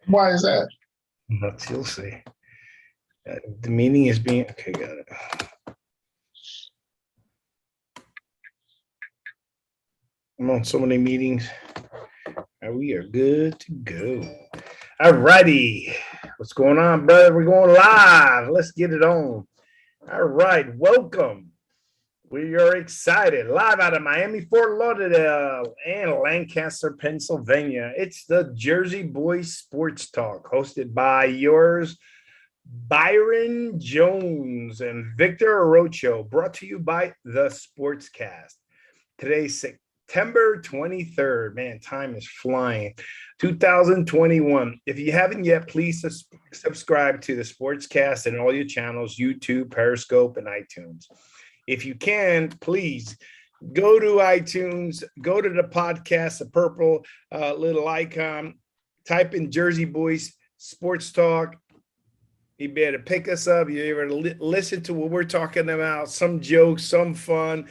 Why is that? You'll see. The meeting is being okay. Got it. I'm on so many meetings. We are good to go. All righty. What's going on, brother? We're going live. Let's get it on. All right. Welcome. We are excited. Live out of Miami, Fort Lauderdale, and Lancaster, Pennsylvania. It's the Jersey Boys Sports Talk, hosted by yours, Byron Jones and Victor Orocho, brought to you by the Sportscast. Today's September 23rd. Man, time is flying. 2021. If you haven't yet, please subscribe to the Sportscast and all your channels, YouTube, Periscope, and iTunes. If you can, please go to iTunes, go to the podcast, the purple little icon, type in Jersey Boys Sports Talk. You better pick us up. You better listen to what we're talking about, some jokes, some fun.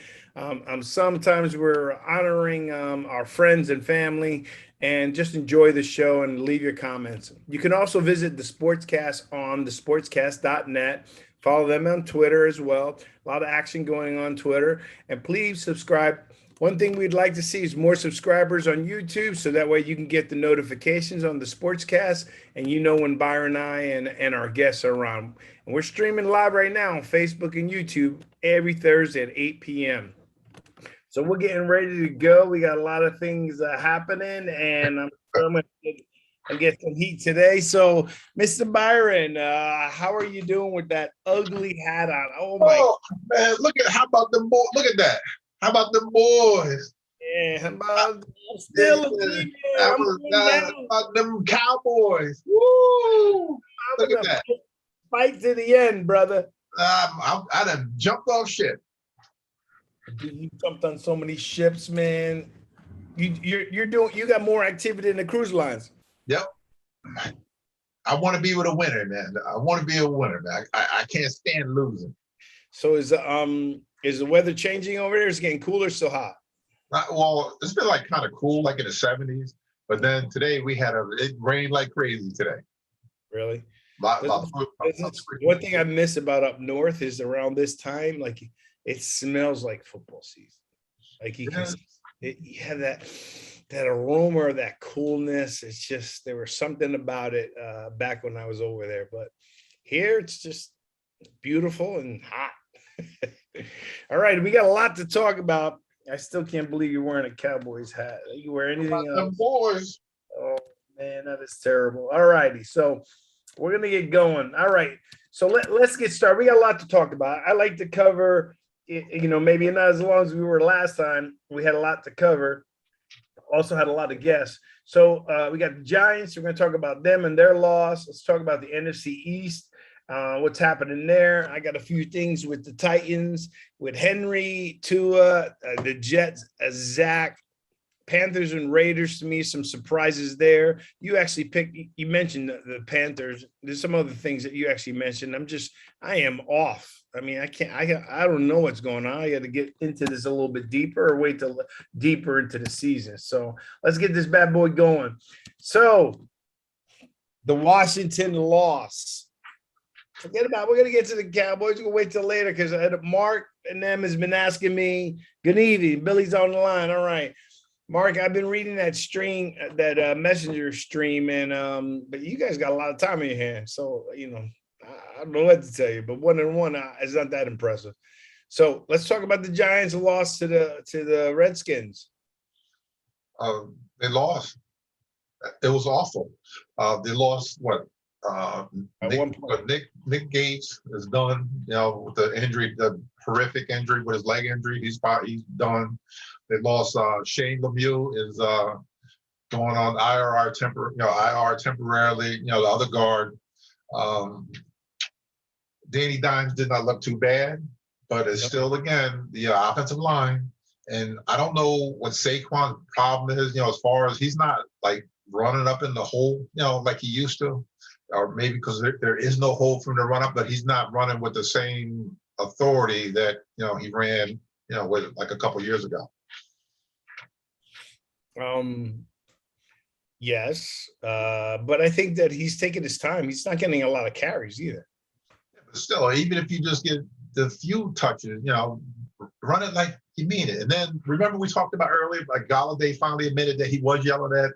Sometimes we're honoring our friends and family, and just enjoy the show and leave your comments. You can also visit the Sportscast on thesportscast.net. Follow them on Twitter as well. A lot of action going on Twitter. And please subscribe. One thing we'd like to see is more subscribers on YouTube, so that way you can get the notifications on the Sportscast and you know when Byron and I and our guests are on. And we're streaming live right now on Facebook and YouTube every Thursday at 8 p.m. So we're getting ready to go. We got a lot of things happening, and I'm going to get some heat today. So, Mr. Byron, how are you doing with that ugly hat on? Oh my! Oh man, look at how about them boys? Look at that. How about them boys? Yeah, how about still Yeah, I'm going how down. about them Cowboys? Woo! I'm Look at gonna that. fight to the end, brother. I done jumped off ship. You jumped on so many ships, man. You're doing. You got more activity than the cruise lines. Yep. I want to be with a winner, man. I want to be a winner, man. I can't stand losing. So is the weather changing over there? It's getting cooler, so hot. Well, it's been like kind of cool, like in the 70s. But then today it rained like crazy today. Really? About One thing I miss about up north is around this time, like it smells like football season. Like you can, you have that aroma or that coolness. It's just there was something about it back when I was over there. But here it's just beautiful and hot. All right, we got a lot to talk about. I still can't believe you're wearing a Cowboys hat. You wear anything else? Them boys. Oh man, that is terrible. All righty, so we're gonna get going. All right, so let's get started. We got a lot to talk about. I like to cover, maybe not as long as we were last time. We had a lot to cover. Also had a lot of guests. So we got the Giants. We're going to talk about them and their loss. Let's talk about the NFC East. What's happening there? I got a few things with the Titans, with Henry, Tua, the Jets, Zach, Panthers and Raiders. To me, some surprises there. You actually you mentioned the Panthers. There's some other things that you actually mentioned. I am off. I mean, I don't know what's going on. I got to get into this a little bit deeper or wait till deeper into the season. So let's get this bad boy going. So the Washington loss. Forget about it. We're going to get to the Cowboys. We'll wait till later because Mark and them has been asking me, good evening. Billy's on the line. All right. Mark, I've been reading that stream, that messenger stream, and but you guys got a lot of time in your hands. So, I don't know what to tell you, but 1-1 is not that impressive. So let's talk about the Giants' loss to the Redskins. They lost. It was awful. They lost what? Nick Gates is done. With the injury, the horrific injury with his leg injury, he's done. They lost. Shane Lemieux is going on IR temporarily. The other guard. Danny Dimes did not look too bad, but it's still, again, the offensive line. And I don't know what Saquon's problem is, as far as he's not like running up in the hole, like he used to, or maybe because there is no hole for him to run up, but he's not running with the same authority that, he ran, with like a couple years ago. Yes, but I think that he's taking his time. He's not getting a lot of carries either. But still, even if you just get the few touches, run it like you mean it. And then remember we talked about earlier, like Galladay finally admitted that he was yelling at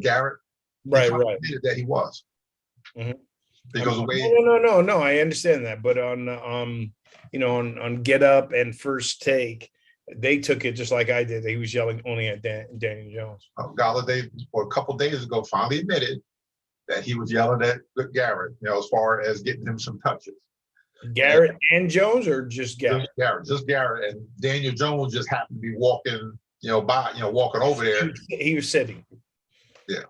Garrett. Right, right. Admitted that he was. Mhm. Because the way No. I understand that, but on on Get Up and First Take, they took it just like I did. He was yelling only at Daniel Jones. Galladay, a couple days ago, finally admitted that he was yelling at Garrett, as far as getting him some touches. Garrett and Jones, or just Garrett? Just Garrett, and Daniel Jones just happened to be walking, walking over there. He was sitting. Yeah.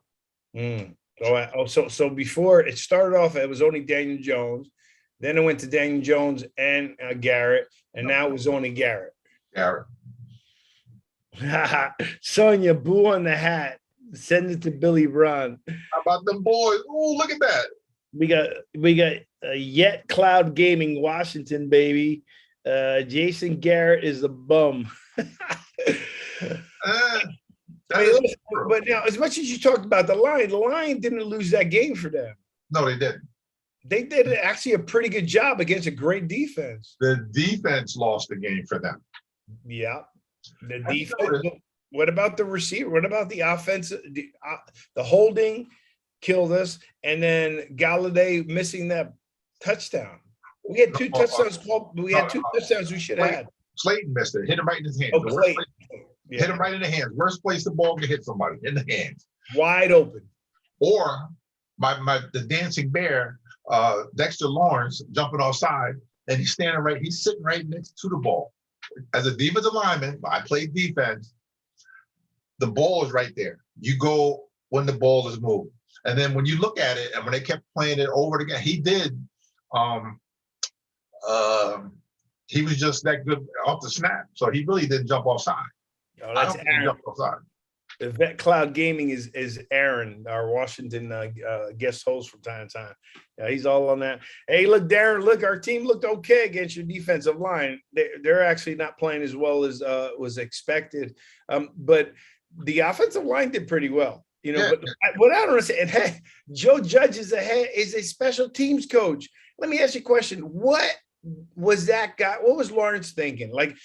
So before it started off, it was only Daniel Jones. Then it went to Daniel Jones and Garrett, and now it was only Garrett. Garrett. Sonia, boo on the hat. Send it to Billy Brown. How about them boys? Oh, look at that. We got Yet Cloud Gaming Washington, baby. Jason Garrett is the bum. But now, as much as you talked about the Lion didn't lose that game for them. No, they didn't. They did actually a pretty good job against a great defense. The defense lost the game for them. Yeah. The defense. What about the receiver? What about the offense? The holding killed us. And then Galladay missing that touchdown. We had two touchdowns called. We had two touchdowns we should have had. Slayton missed it. Hit him right in his hands. Hit him right in the hands. Worst place the ball can hit somebody, in the hands. Wide open. Or the dancing bear, Dexter Lawrence, jumping offside, and he's sitting right next to the ball. As a defensive lineman, I played defense. The ball is right there. You go when the ball is moved. And then when you look at it, and when they kept playing it over again, he did. He was just that good off the snap, so he really didn't jump offside. Oh, that's Aaron. The Vet Cloud Gaming is Aaron, our Washington guest host from time to time. Yeah, he's all on that. Hey, look, Darren, look, our team looked okay against your defensive line. They're actually not playing as well as was expected, but the offensive line did pretty well. But what I don't understand, hey, Joe Judge is a special teams coach. Let me ask you a question. What was that guy? What was Lawrence thinking? Like,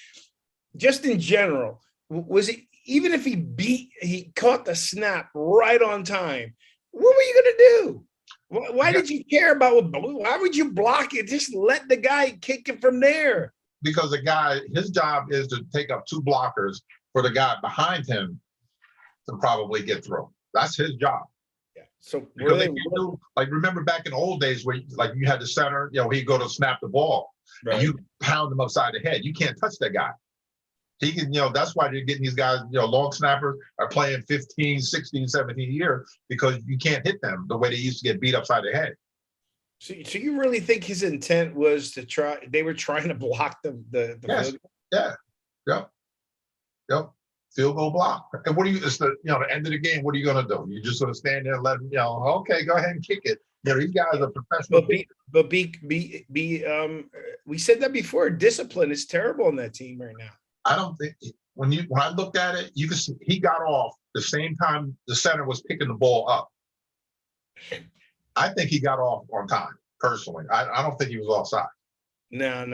just in general, was it, even if he caught the snap right on time, what were you going to do? Why did you care about why would you block it? Just let the guy kick it from there. Because the guy, his job is to take up two blockers for the guy behind him to probably get through. That's his job. Yeah. So remember back in the old days where you had the center, he'd go to snap the ball, right, and you pound him upside the head. You can't touch that guy. He can, that's why you're getting these guys, long snappers are playing 15, 16, 17 years because you can't hit them the way they used to get beat upside the head. So you really think his intent was they were trying to block the yes. Yep. Field goal block. And it's the end of the game. What are you going to do? You're just going to stand there and let them, okay, go ahead and kick it. These guys are professional. We said that before. Discipline is terrible on that team right now. I don't think when I looked at it, you can see he got off the same time the center was picking the ball up. I think he got off on time, personally. I don't think he was offside. No,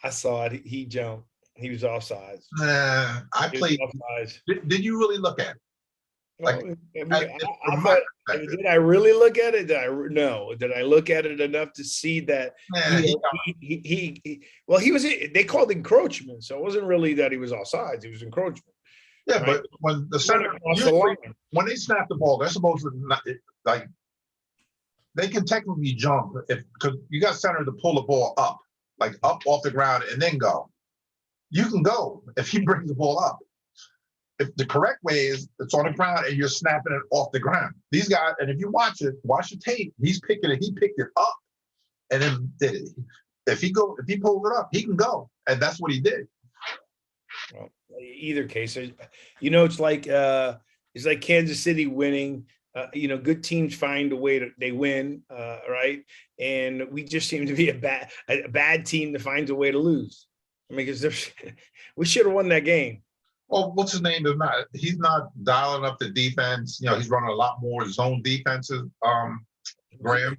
I saw it. He jumped. He was offside. I played. Did you really look at it? Did I really look at it? Did I look at it enough to see that they called encroachment, so it wasn't really that he was offside, it was encroachment. Yeah, right? But when the center when they snap the ball, they're supposed to they can technically jump because you got center to pull the ball up off the ground and then go. You can go if he brings the ball up. If the correct way is it's on the ground and you're snapping it off the ground. These guys, and if you watch the tape, he picked it up and then did it. If he pulled it up, he can go. And that's what he did. Well, either case, it's like Kansas City winning. Good teams find a way they win, right? And we just seem to be a bad team that finds a way to lose. I mean, because we should have won that game. Oh, what's his name? He's not dialing up the defense. He's running a lot more zone defenses. Graham,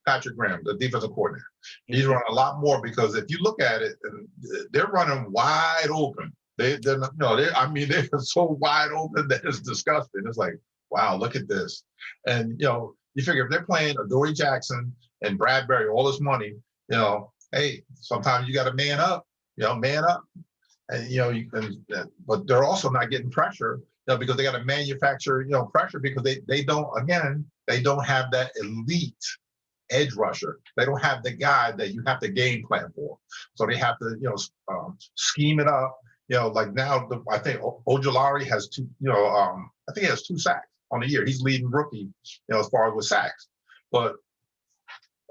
Patrick Graham, the defensive coordinator. He's running a lot more because if you look at it, they're running wide open. They're not, they're so wide open that it's disgusting. It's like, wow, look at this. And you figure if they're playing Adoree Jackson and Bradbury all this money, hey, sometimes you got to man up. Man up. And you can, but they're also not getting pressure, because they got to manufacture, pressure because they don't have that elite edge rusher. They don't have the guy that you have to game plan for. So they have to, scheme it up. Like now, I think Ojulari has two. I think he has 2 sacks on the year. He's leading rookie, as far as with sacks. But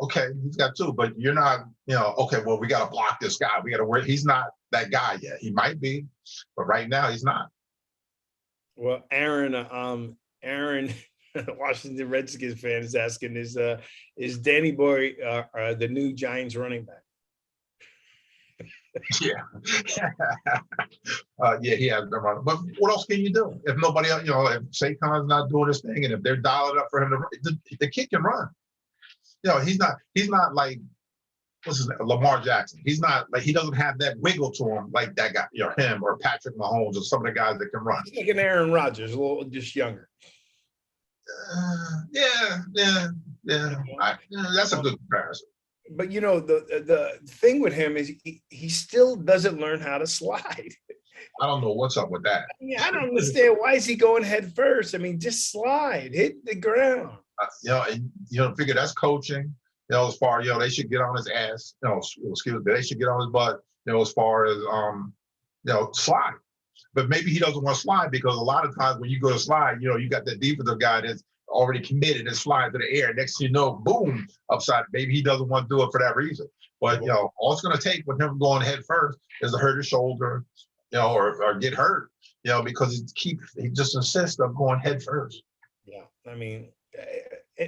okay, he's got 2, but you're not, okay, well, we got to block this guy. We got to work. He's not that guy yet. He might be, but right now he's not. Well, Aaron, Washington Redskins fan is asking, is Danny Boy the new Giants running back? Yeah. Yeah, he has been running. But what else can you do? If nobody else, if Saquon's not doing his thing and if they're dialing up for him to run, the kid can run. He's not like, what's his name, Lamar Jackson. He's not like, he doesn't have that wiggle to him like that guy, him or Patrick Mahomes or some of the guys that can run. He's like an Aaron Rodgers, a little just younger. Yeah. That's a good comparison. But the thing with him is he still doesn't learn how to slide. I don't know what's up with that. I don't understand, why is he going head first? I mean, just slide, hit the ground. Figure that's coaching. As far they should get on his ass. They should get on his butt. As far as slide. But maybe he doesn't want to slide because a lot of times when you go to slide, you got that defensive guy that's already committed and slide to the air. Next thing you know, boom, upside. Maybe he doesn't want to do it for that reason. But all it's going to take with him going head first is to hurt his shoulder, or get hurt, because he just insists on going head first. Yeah, I mean,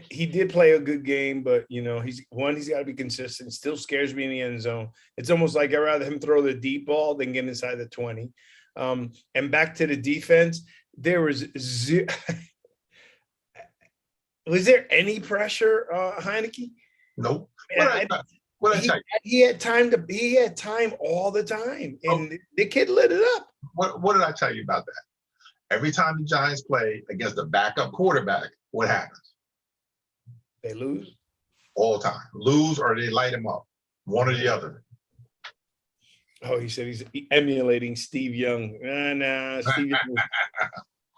he did play a good game, but he's got to be consistent. Still scares me in the end zone. It's almost like I'd rather him throw the deep ball than get inside the 20. And back to the defense, there was was there any pressure, Heineke? Nope. He had time all the time, and the kid lit it up. What did I tell you about that? Every time the Giants play against a backup quarterback, what happens? They lose all the time. Lose or they light him up. One or the other. Oh, he said he's emulating Steve Young. Nah,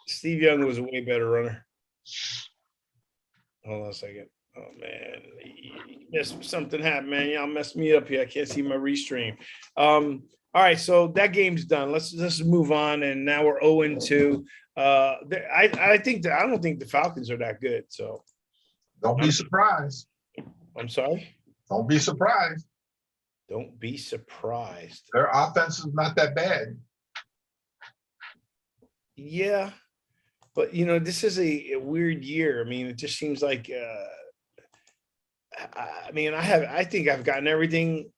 Steve Young was a way better runner. Hold on a second. Oh man, something happened, man. Y'all messed me up here. I can't see my restream. All right, so that game's done. Let's move on, and now we're 0-2. I don't think the Falcons are that good. So don't be surprised. I'm sorry. Don't be surprised. Don't be surprised. Their offense is not that bad. Yeah, but this is a weird year. I mean, it just seems like. I think I've gotten everything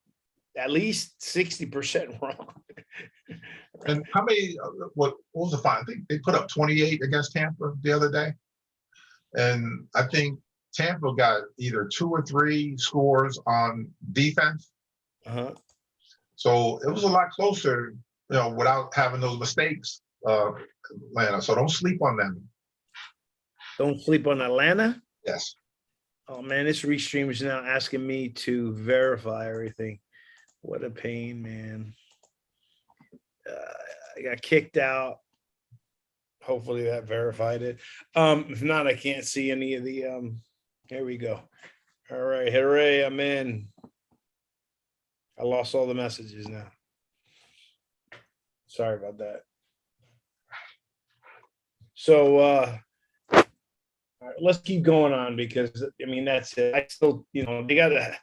at least 60% wrong. And how many? What was the final? I think they put up 28 against Tampa the other day, and I think Tampa got either 2 or 3 scores on defense. So it was a lot closer, without having those mistakes, Atlanta. So don't sleep on them. Don't sleep on Atlanta? Yes. Oh, man, this restream is now asking me to verify everything. What a pain, man. I got kicked out. Hopefully that verified it. If not, I can't see any of the here we go. All right, hooray, I'm in. I lost all the messages now. Sorry about that. So all right, let's keep going on because that's it. I still, they gotta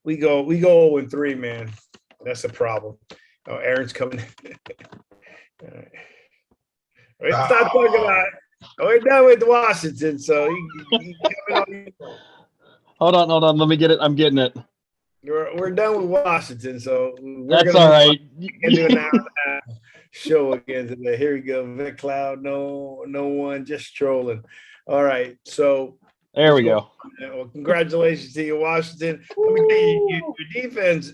we go 0-3, man. That's a problem. Oh, Aaron's coming. All right. Let's stop talking about it. We're done with Washington, so Hold on. Let me get it. I'm getting it. we're done with Washington, so That's all right. show again today. Here we go. Vic Cloud, no one, just trolling. All right. So There we go. well, congratulations to you, Washington. Let me tell you, your defense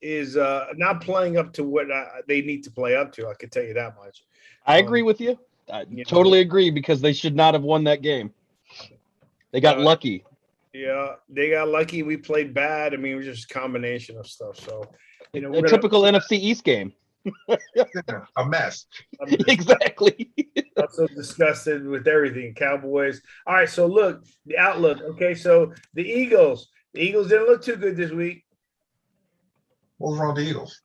is not playing up to what they need to play up to. I can tell you that much. I agree with you. I totally agree because they should not have won that game. They got lucky. Yeah, they got lucky. We played bad. I mean, it was just a combination of stuff. So, a typical NFC East game. A mess. Exactly. I'm so disgusted with everything. Cowboys. All right, so look, the outlook. Okay, so the Eagles didn't look too good this week. What was wrong with the Eagles?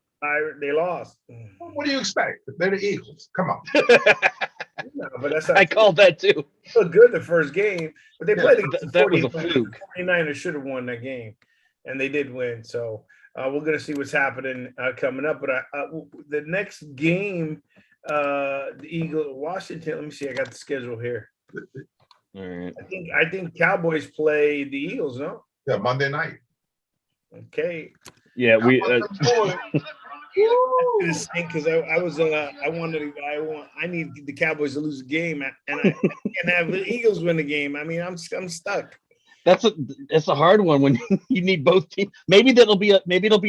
They lost. What do you expect? They're the Eagles. Come on. No, but that's not I called that too. Look good the first game, but they played against that was a fluke. 49ers should have won that game, and they did win. So we're going to see what's happening coming up. But the next game, the Washington. Let me see. I got the schedule here. All right. I think Cowboys play the Eagles. No. Yeah, Monday night. Okay. Yeah, we. Because I need the Cowboys to lose a game, and I can have the Eagles win the game. I mean, I'm stuck. It's a hard one when you need both teams. Maybe it'll be a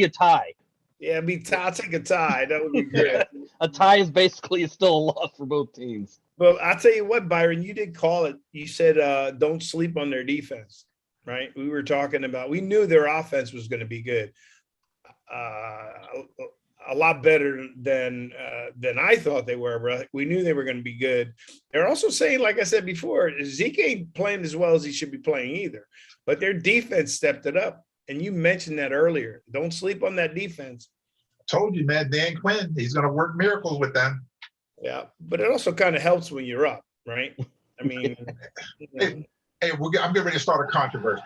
tie. Yeah, I'll take a tie. That would be great. A tie is basically still a loss for both teams. But I'll tell you what, Byron, you did call it. You said don't sleep on their defense, right? We were talking about. We knew their offense was going to be good. A lot better than I thought they were, bro. We knew they were going to be good. They're also saying, like I said before, Zeke ain't playing as well as he should be playing either. But their defense stepped it up. And you mentioned that earlier. Don't sleep on that defense. Told you, man, Dan Quinn, he's going to work miracles with them. Yeah, but it also kind of helps when you're up, right? I mean, hey, I'm getting ready to start a controversy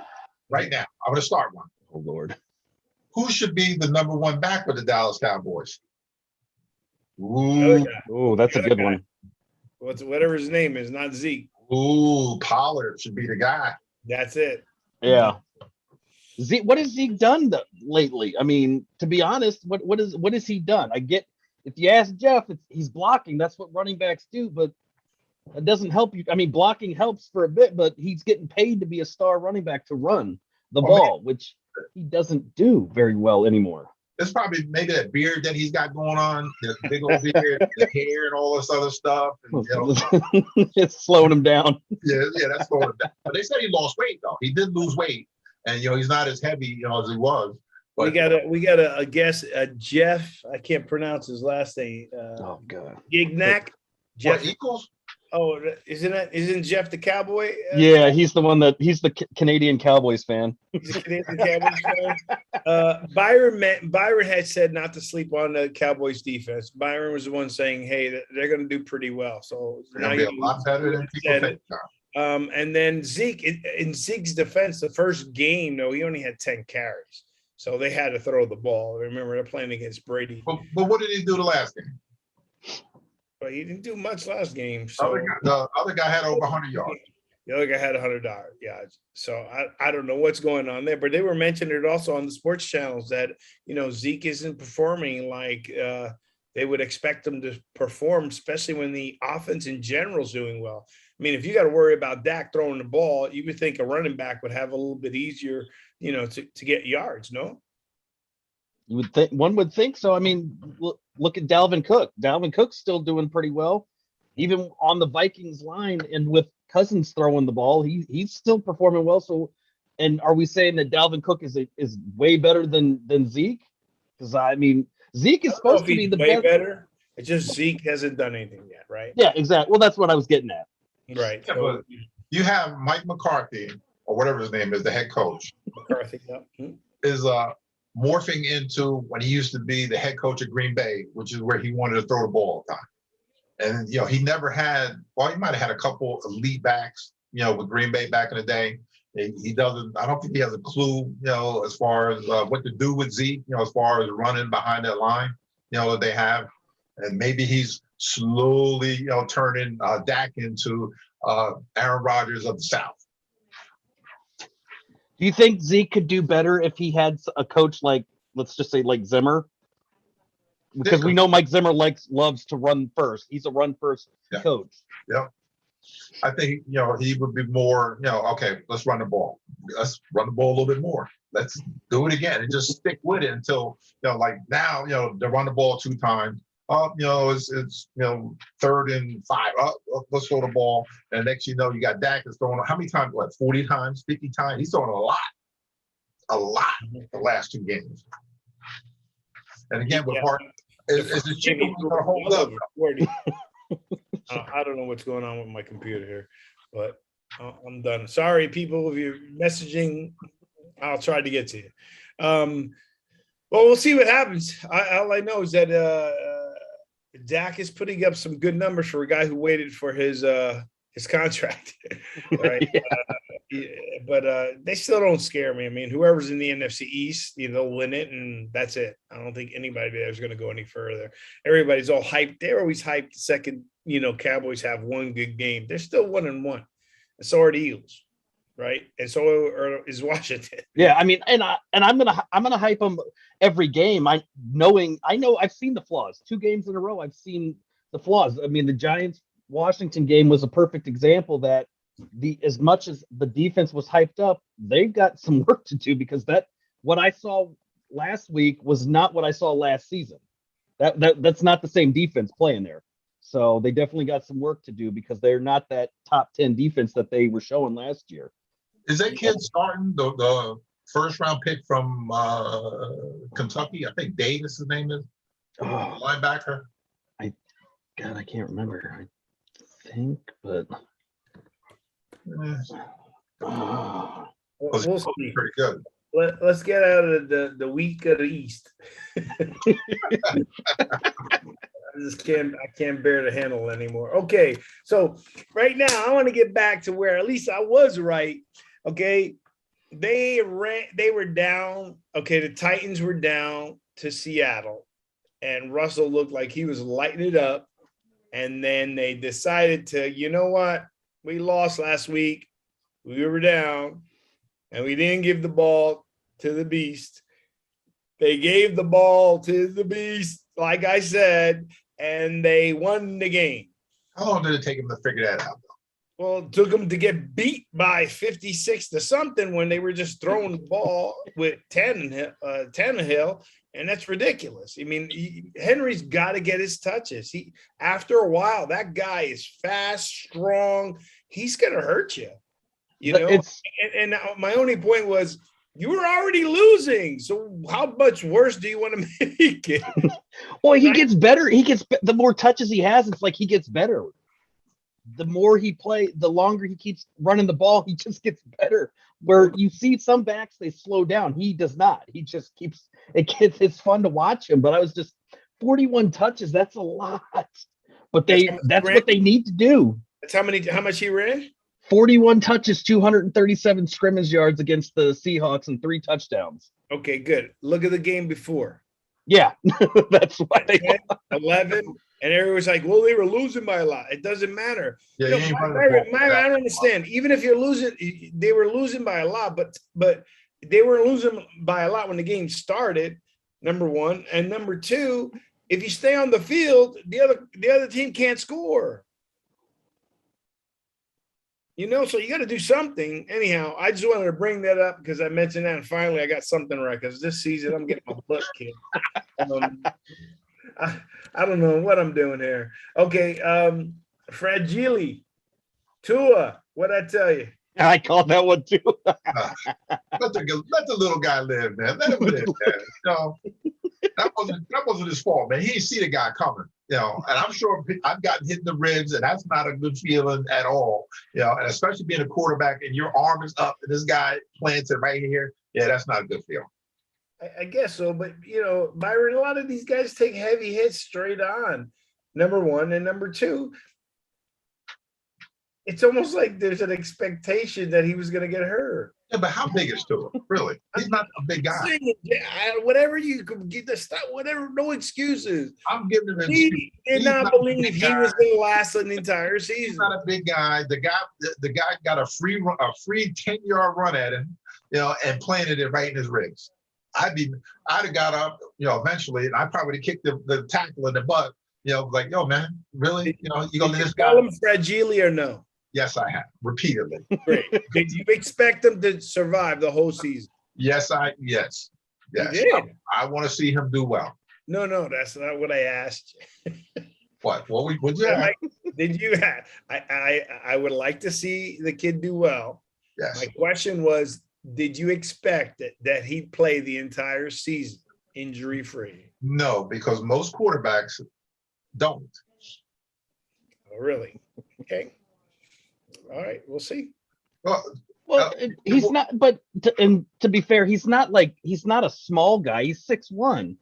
right now. I'm going to start one. Oh, Lord. Who should be the number one back with the Dallas Cowboys? Ooh, that's a good one. Whatever his name is, not Zeke. Ooh, Pollard should be the guy. That's it. Yeah. Zeke, what has Zeke done lately? I mean, to be honest, what has he done? I get if you ask Jeff, he's blocking. That's what running backs do, but it doesn't help you. I mean, blocking helps for a bit, but he's getting paid to be a star running back to run the ball, which he doesn't do very well anymore. It's probably maybe that beard that he's got going on, the big old beard, the hair, and all this other stuff. And, it's slowing him down. Yeah, that's slowing him down. But they said he lost weight though. He did lose weight, and he's not as heavy, as he was. But we got a guess. Jeff, I can't pronounce his last name. Oh God, Gignac. Jeff Equals. Oh, isn't Jeff the Cowboy? Yeah, he's the Canadian Cowboys fan. He's a Canadian Cowboys fan. Byron had said not to sleep on the Cowboys defense. Byron was the one saying, "Hey, they're going to do pretty well." So now be a lot better than people think. And then Zeke, in Zeke's defense, the first game, though, he only had 10 carries, so they had to throw the ball. Remember, they're playing against Brady. But what did he do the last game? But he didn't do much last game. So the other guy had over 100 yards. The other guy had 100 yards. So I don't know what's going on there. But they were mentioning it also on the sports channels that, Zeke isn't performing like they would expect him to perform, especially when the offense in general is doing well. I mean, if you got to worry about Dak throwing the ball, you would think a running back would have a little bit easier, to get yards, no? One would think so. I mean, look at Dalvin Cook. Dalvin Cook's still doing pretty well, even on the Vikings line, and with Cousins throwing the ball, he's still performing well. So, and are we saying that Dalvin Cook is way better than Zeke? Because I mean, Zeke is supposed to be the way best. Better. It's just Zeke hasn't done anything yet, right? Yeah, exactly. Well, that's what I was getting at. Right. Yeah, but you have Mike McCarthy, or whatever his name is, the head coach. McCarthy, yeah. Is morphing into when he used to be the head coach of Green Bay, which is where he wanted to throw the ball all the time. And, he never had, he might have had a couple elite backs, with Green Bay back in the day. He doesn't, I don't think he has a clue, as far as what to do with Zeke, as far as running behind that line, that they have. And maybe he's slowly, turning Dak into Aaron Rodgers of the South. Do you think Zeke could do better if he had a coach like, let's just say, like Zimmer? because we know Mike Zimmer loves to run first. He's a run first coach. Yeah. I think, he would be more, okay, let's run the ball. Let's run the ball a little bit more. Let's do it again and just stick with it until, like now, they run the ball 2 times. It's 3rd and 5. Let's throw the ball. And next, you got Dak is throwing, how many times? What, 40 times, 50 times? He's throwing a lot the last 2 games. And again, with Hart, is the chicken going to hold up? I don't know what's going on with my computer here, but I'm done. Sorry, people, if you're messaging, I'll try to get to you. Well, we'll see what happens. All I know is that Dak is putting up some good numbers for a guy who waited for his contract. Right? But they still don't scare me. I mean, whoever's in the NFC East, they'll win it, and that's it. I don't think anybody there is going to go any further. Everybody's all hyped. They're always hyped. The second, Cowboys have one good game. They're still 1-1, and so are the Eagles, right? And so is Washington. Yeah, I mean, and I'm gonna hype them every game. I know I've seen the flaws. 2 games in a row, I've seen the flaws. I mean, the Giants Washington game was a perfect example that as much as the defense was hyped up, they've got some work to do, because what I saw last week was not what I saw last season. That's not the same defense playing there. So they definitely got some work to do, because they're not that top 10 defense that they were showing last year. Is that kid starting the first round pick from Kentucky? I think Davis, his name is, linebacker. I can't remember. I think, but we'll see. Pretty good. Let's get out of the week of the East. I can't bear to handle anymore. Okay, so right now I want to get back to where at least I was right. Okay, they were down. Okay, the Titans were down to Seattle, and Russell looked like he was lighting it up. And then they decided to, you know what? We lost last week. We were down, and we didn't give the ball to the Beast. They gave the ball to the Beast, like I said, and they won the game. How long did it take them to figure that out, though? Well, it took them to get beat by 56 to something when they were just throwing the ball with Tannehill. And that's ridiculous. I mean, Henry's got to get his touches. After a while, that guy is fast, strong. He's going to hurt you. And my only point was, you were already losing. So how much worse do you want to make it? Well, he gets better. The more touches he has, it's like he gets better. The more he plays, the longer he keeps running the ball, he just gets better. Where you see some backs, they slow down. He does not. He just keeps it's fun to watch him. But I was just 41 touches. That's a lot. But that's what they need to do. That's how much he ran? 41 touches, 237 scrimmage yards against the Seahawks, and 3 touchdowns. Okay, good. Look at the game before. Yeah, that's why they 11. And everyone's like, well, they were losing by a lot. It doesn't matter. Yeah, I don't understand. Even if you're losing, they were losing by a lot, but they were losing by a lot when the game started, number one. And number two, if you stay on the field, the other team can't score. So you got to do something. Anyhow, I just wanted to bring that up because I mentioned that, and finally I got something right, because this season I'm getting my butt kicked. I don't know what I'm doing here. Okay, Fragile. Tua, what'd I tell you? I called that one too. Let the little guy live, man. Let him live, man. That wasn't his fault, man. He didn't see the guy coming, and I'm sure I've gotten hit in the ribs, and that's not a good feeling at all, and especially being a quarterback and your arm is up and this guy plants it right here. Yeah, that's not a good feeling. I guess so, but Byron, a lot of these guys take heavy hits straight on, number one, and number two, it's almost like there's an expectation that he was going to get hurt. Yeah, but how big is Tua? Really? He's not a big guy. Whatever you could get the stuff, whatever, no excuses. I'm giving him an excuse. He did not believe he was going to last an entire season. He's not a big guy. The guy got a free 10-yard run at him, and planted it right in his ribs. I'd have got up, eventually, and I probably would have kicked the tackle in the butt, like, yo, man, really? You gonna let this guy? Call him fragile or no? Yes, I have repeatedly. Great. Did you expect him to survive the whole season? Yes. You did. I want to see him do well. No, that's not what I asked you. What would you ask? Did you? I would like to see the kid do well. Yes. My question was, did you expect that he'd play the entire season injury free? No, because most quarterbacks don't. Oh, really? Okay. All right, we'll see. Well, he's not. But to be fair, he's not a small guy. He's 6'1".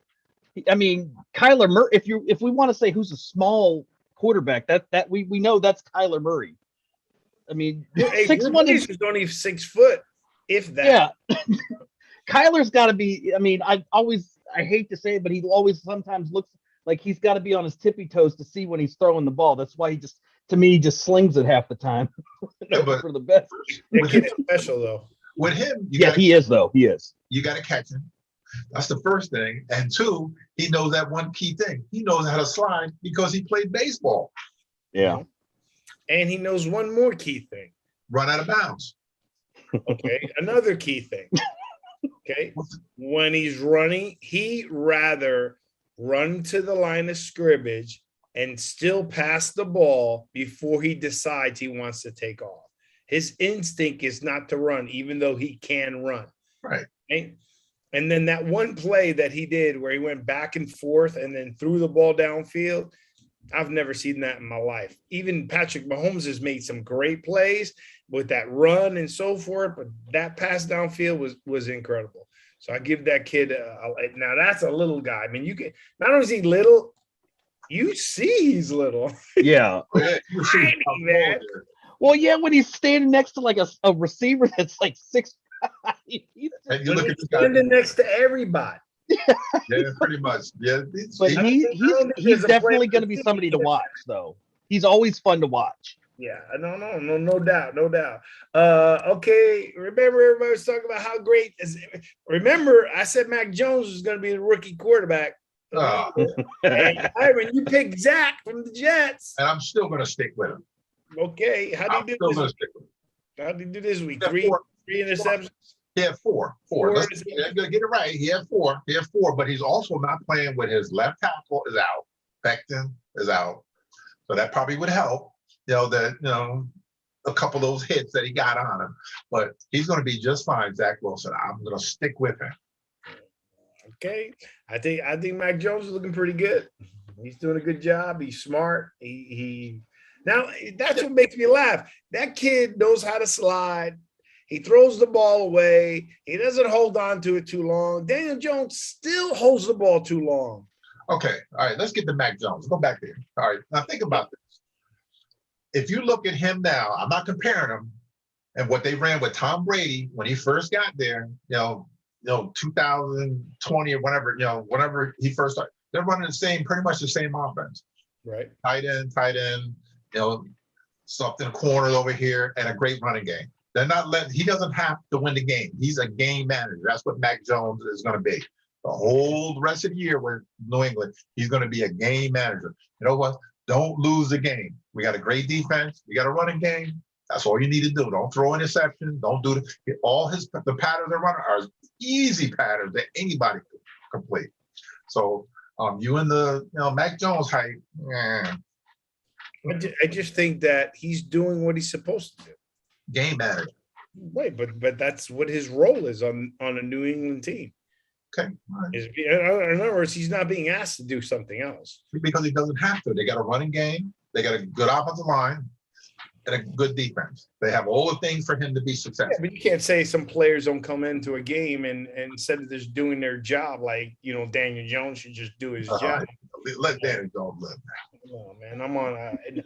I mean, Kyler Murray. If we want to say who's a small quarterback, that we know that's Kyler Murray. I mean, 6'1" is only 6 foot, if that. Yeah. Kyler's got to be. I mean, I hate to say it, but he always sometimes looks like he's got to be on his tippy toes to see when he's throwing the ball. That's why to me, he just slings it half the time. For the best. The kid is special though. With him, he is though. He is. You got to catch him. That's the first thing. And two, he knows that one key thing. He knows how to slide because he played baseball. Yeah. And he knows one more key thing. Run out of bounds. Okay. Another key thing. Okay. When he's running, he'd rather run to the line of scrimmage and still pass the ball before he decides he wants to take off. His instinct is not to run, even though he can run. Right. And then that one play that he did where he went back and forth and then threw the ball downfield, I've never seen that in my life. Even Patrick Mahomes has made some great plays with that run and so forth, but that pass downfield was incredible. So I give that kid now that's a little guy. I mean, you can not only is he little, you see he's little. Yeah. Tiny, man. Well, yeah, when he's standing next to like a receiver that's like 6'5". And you look at this guy standing next to everybody. Yeah, pretty much. Yeah, but he's definitely going to be somebody to watch, though. He's always fun to watch. Yeah, no doubt. Okay, remember everybody was talking about how great is it? Remember, I said Mac Jones was going to be the rookie quarterback. And Ivan, you picked Zach from the Jets. And I'm still going to stick with him. Okay, how do you do this? How did he do this week? Three interceptions? He had four. Get it right. He had four, but he's also not playing with his left tackle is out. Becton is out. So that probably would help. A couple of those hits that he got on him. But he's going to be just fine, Zach Wilson. I'm going to stick with him. Okay. I think Mac Jones is looking pretty good. He's doing a good job. He's smart. Now that's what makes me laugh. That kid knows how to slide. He throws the ball away. He doesn't hold on to it too long. Daniel Jones still holds the ball too long. Okay. All right. Let's get to Mac Jones. Go back there. All right. Now think about this. If you look at him now, I'm not comparing him and what they ran with Tom Brady when he first got there, 2020 or whenever he first started, they're running pretty much the same offense. Right. Tight end, something corners over here and a great running game. They're not he doesn't have to win the game. He's a game manager. That's what Mac Jones is going to be. The whole rest of the year with New England, he's going to be a game manager. You know what? Don't lose the game. We got a great defense. We got a running game. That's all you need to do. Don't throw interceptions. Don't do the patterns they're running are easy patterns that anybody can complete. So you and the Mac Jones hype. I just think that he's doing what he's supposed to do. Game manager. Right, but that's what his role is on a New England team. Okay. Right. In other words, he's not being asked to do something else. Because he doesn't have to. They got a running game. They got a good offensive line and a good defense. They have all the things for him to be successful. Yeah, but you can't say some players don't come into a game and instead of just doing their job, like, Daniel Jones should just do his job. Let Daniel Jones live. Oh, man, I'm on. He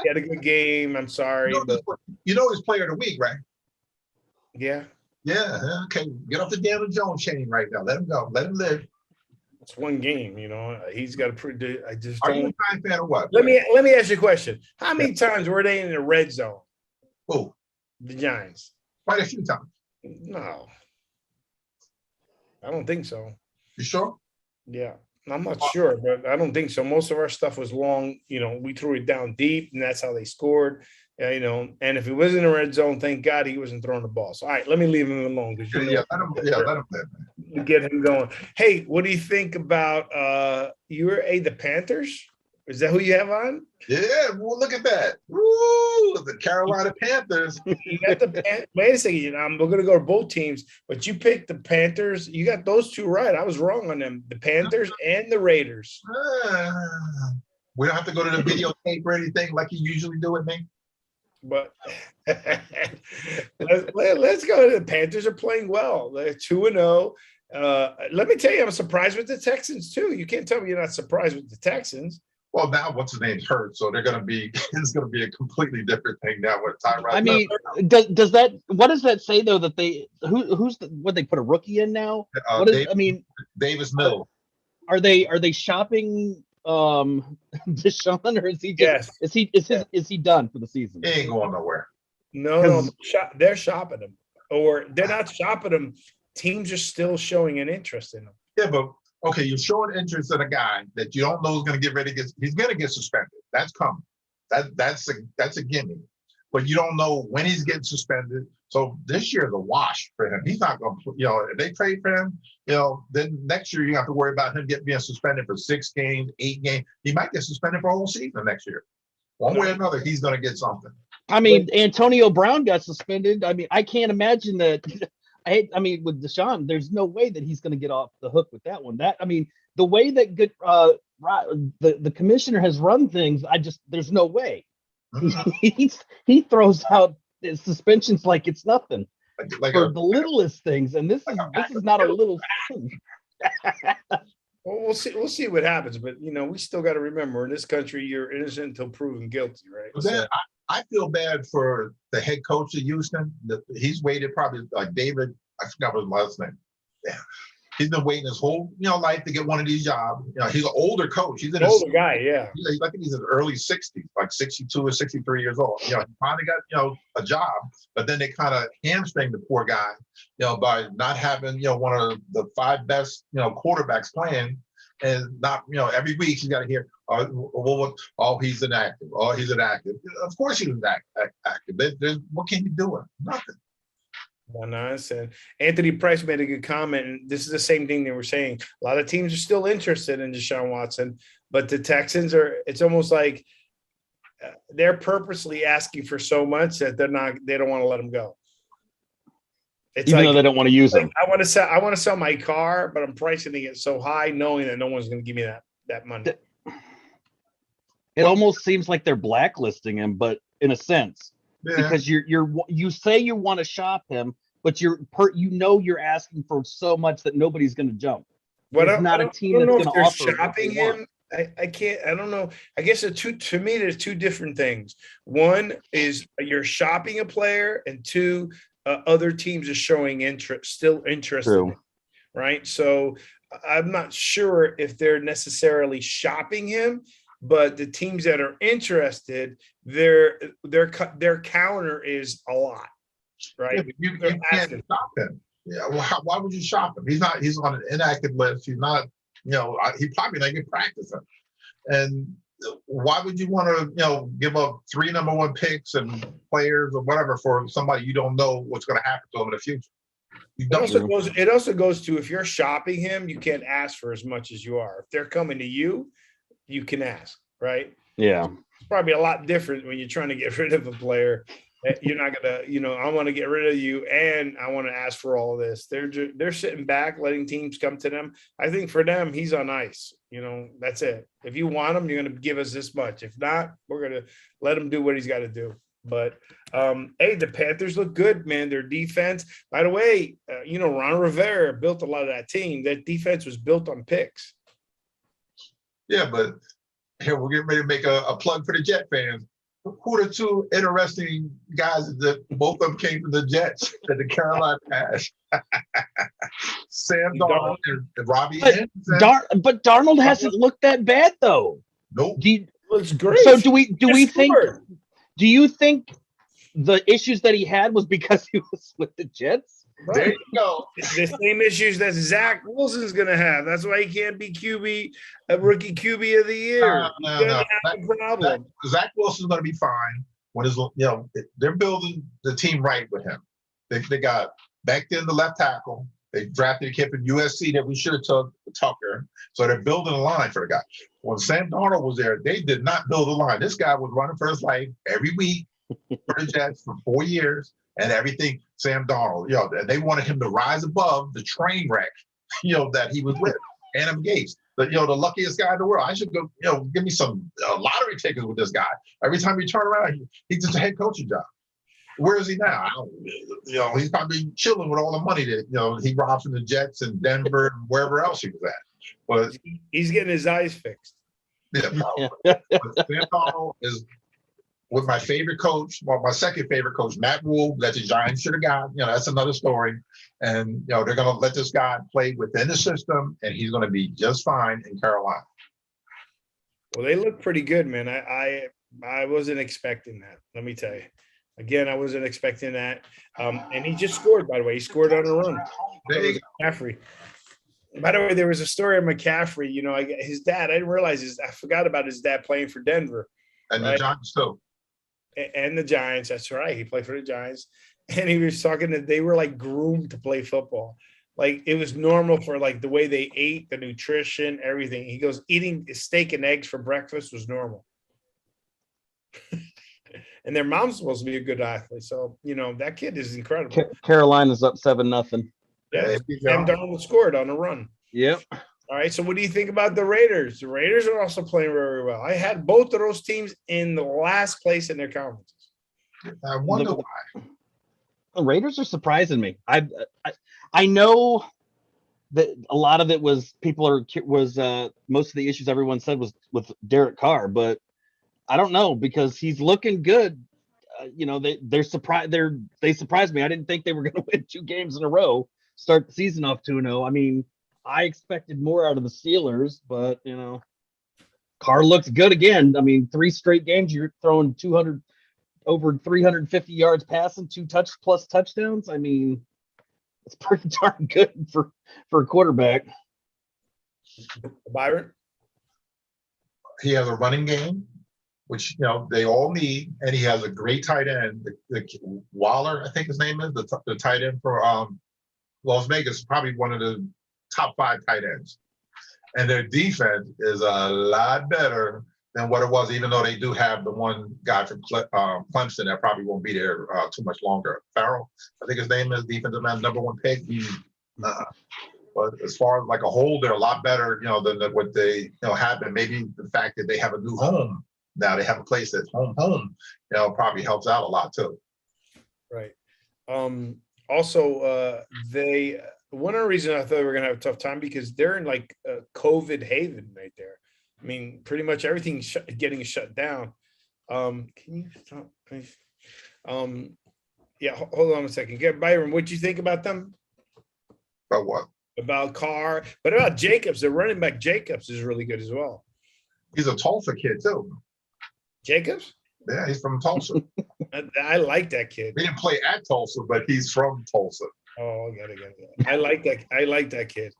had a good game. I'm sorry. He's player of the week, right? Yeah. Yeah. Okay. Get off the Daniel Jones chain right now. Let him go. Let him live. It's one game, He's got a pretty. I just. Are you a Giants fan or what? Let me ask you a question. How many times were they in the red zone? Who? The Giants. Quite a few times. No. I don't think so. You sure? Yeah. I'm not sure, but I don't think so. Most of our stuff was long. We threw it down deep, and that's how they scored. And if it was in the red zone, thank God he wasn't throwing the ball. So, all right, let me leave him alone because let him play. To get him going. Hey, what do you think about the Panthers? Is that who you have on? Yeah, well, look at that. Woo, the Carolina Panthers. You got wait a second. We're going to go to both teams, but you picked the Panthers. You got those two right. I was wrong on them. The Panthers and the Raiders. We don't have to go to the videotape or anything like you usually do with me. But let's go. The Panthers are playing well. They're 2-0. Let me tell you, I'm surprised with the Texans, too. You can't tell me you're not surprised with the Texans. Well, now what's his name's hurt, so they're going to be. It's going to be a completely different thing now with Tyrod. I mean, does that? What does that say though? That what they put a rookie in now? Davis Mills. Are they shopping Deshaun, or is he just, is he done for the season? He ain't going nowhere. No, they're shopping him, or they're not shopping him. Teams are still showing an interest in him. Yeah, but okay, you're showing interest in a guy that you don't know is going to get ready to get. He's going to get suspended. That's coming. That's a gimme. But you don't know when he's getting suspended. So this year is a wash for him. He's not going to. If they trade for him, then next year you have to worry about him being suspended for 6 games, 8 games. He might get suspended for a whole season next year. One way or another, he's going to get something. I mean, Antonio Brown got suspended. I mean, I can't imagine that. I mean, with Deshaun, there's no way that he's going to get off the hook with that one. The way that the commissioner has run things, there's no way. He throws out suspensions like it's nothing for the littlest things, and this is not a little thing. Well, we'll see what happens, but we still got to remember in this country, you're innocent until proven guilty, right? So, I feel bad for the head coach of Houston. He's waited probably like David. I forgot his last name. Yeah, he's been waiting his whole life to get one of these jobs. He's an older coach. He's an older guy. Yeah, I think he's in his early 60s, like 62 or 63 years old. He finally got a job, but then they kind of hamstring the poor guy, by not having one of the 5 best quarterbacks playing. And not, every week you got to hear, he's inactive. Oh, he's inactive. Of course he was active. What can you do? Nothing. No nonsense. Anthony Price made a good comment, and this is the same thing they were saying. A lot of teams are still interested in Deshaun Watson, but the Texans it's almost like they're purposely asking for so much that they don't want to let him go. Even though they don't want to use them. I want to sell my car, but I'm pricing it so high, knowing that no one's going to give me that money. It almost seems like they're blacklisting him, but in a sense, because you say you want to shop him, but you're asking for so much that nobody's going to jump. There's not a team that's going to offer shopping him. I can't. I don't know. I guess to me, there's 2 different things. One is you're shopping a player, and 2. Other teams are showing still interested, right? So I'm not sure if they're necessarily shopping him, but the teams that are interested, their counter is a lot, right? Yeah, you can't shop him. Yeah, well, why would you shop him? He's on an inactive list. He's not, he probably not even practicing. And why would you want to, give up 3 number 1 picks and players or whatever for somebody you don't know what's going to happen to them in the future? It also goes to, if you're shopping him, you can't ask for as much as you are. If they're coming to you, you can ask, right? Yeah. It's probably a lot different when you're trying to get rid of a player. You're not gonna, I want to get rid of you, and I want to ask for all of this. They're sitting back, letting teams come to them. I think for them, he's on ice. That's it. If you want him, you're gonna give us this much. If not, we're gonna let him do what he's got to do. But hey, the Panthers look good, man. Their defense. By the way, Ron Rivera built a lot of that team. That defense was built on picks. Yeah, but here we're getting ready to make a plug for the Jet fans. Who are the 2 interesting guys that both of them came from the Jets that the Carolina has? Sam Darnold and Robbie Anderson. But Darnold hasn't looked that bad though. Nope. Looks great. So do you think the issues that he had was because he was with the Jets. There you go. The same issues that Zach Wilson's going to have. That's why he can't be a rookie QB of the year. No, He's no. going to have a problem. Zach Wilson's going to be fine when they're building the team right with him. They got back then the left tackle. They drafted a kid from USC that we should have took, Tucker. So they're building a line for the guy. When Sam Darnold was there, they did not build a line. This guy was running for his life every week for the Jets for 4 years and everything. Sam Darnold, they wanted him to rise above the train wreck, that he was with. Adam Gates, the luckiest guy in the world. I should go, give me some lottery tickets with this guy. Every time you turn around, he's just a head coaching job. Where is he now? He's probably chilling with all the money that he robbed from the Jets and Denver and wherever else he was at. But he's getting his eyes fixed. Yeah, Sam Darnold is with my favorite coach, my second favorite coach, Matt Rule, that the Giants should have got. That's another story. And they're going to let this guy play within the system, and he's going to be just fine in Carolina. Well, they look pretty good, man. I wasn't expecting that. Let me tell you. Again, I wasn't expecting that. And he just scored, by the way. He scored on a run. There you go. McCaffrey. By the way, there was a story of McCaffrey. His dad, I didn't realize I forgot about his dad playing for Denver. And the Giants, too. And the Giants. That's right. He played for the Giants. And he was talking that they were like groomed to play football. Like it was normal for like the way they ate, the nutrition, everything. He goes, eating steak and eggs for breakfast was normal. And their mom's supposed to be a good athlete. So, that kid is incredible. Carolina's up 7-0. Yeah, Sam Darnold scored on a run. Yep. All right, so what do you think about the Raiders? The Raiders are also playing very well. I had both of those teams in the last place in their conferences. I wonder why. The Raiders are surprising me. I know that a lot of it was most of the issues everyone said was with Derek Carr, but I don't know because he's looking good. They're surprised. They surprised me. I didn't think they were going to win 2 games in a row, start the season off 2-0. I mean, I expected more out of the Steelers, but Carr looks good again. I mean, 3 straight games you're throwing over 350 yards passing, 2 plus touchdowns. I mean, it's pretty darn good for a quarterback. Byron, he has a running game, which they all need, and he has a great tight end. The Waller, I think his name is the tight end for Las Vegas, probably one of the top 5 tight ends. And their defense is a lot better than what it was, even though they do have the one guy from Clemson that probably won't be there too much longer. Farrell, I think his name is, defensive man, #1 pick. But as far as like a whole, they're a lot better, than what they have been. Maybe the fact that they have a new home now, they have a place that's home, probably helps out a lot too. Right. Also, one of the reasons I thought they were going to have a tough time because they're in like a COVID haven right there. I mean, pretty much everything's getting shut down. Can you stop, please? Yeah, hold on a second. Byron, what'd you think about them? About what? About Carr, but about Jacobs. The running back Jacobs is really good as well. He's a Tulsa kid too. Jacobs? Yeah, he's from Tulsa. I like that kid. He didn't play at Tulsa, but he's from Tulsa. Oh, I got it. I like that kid.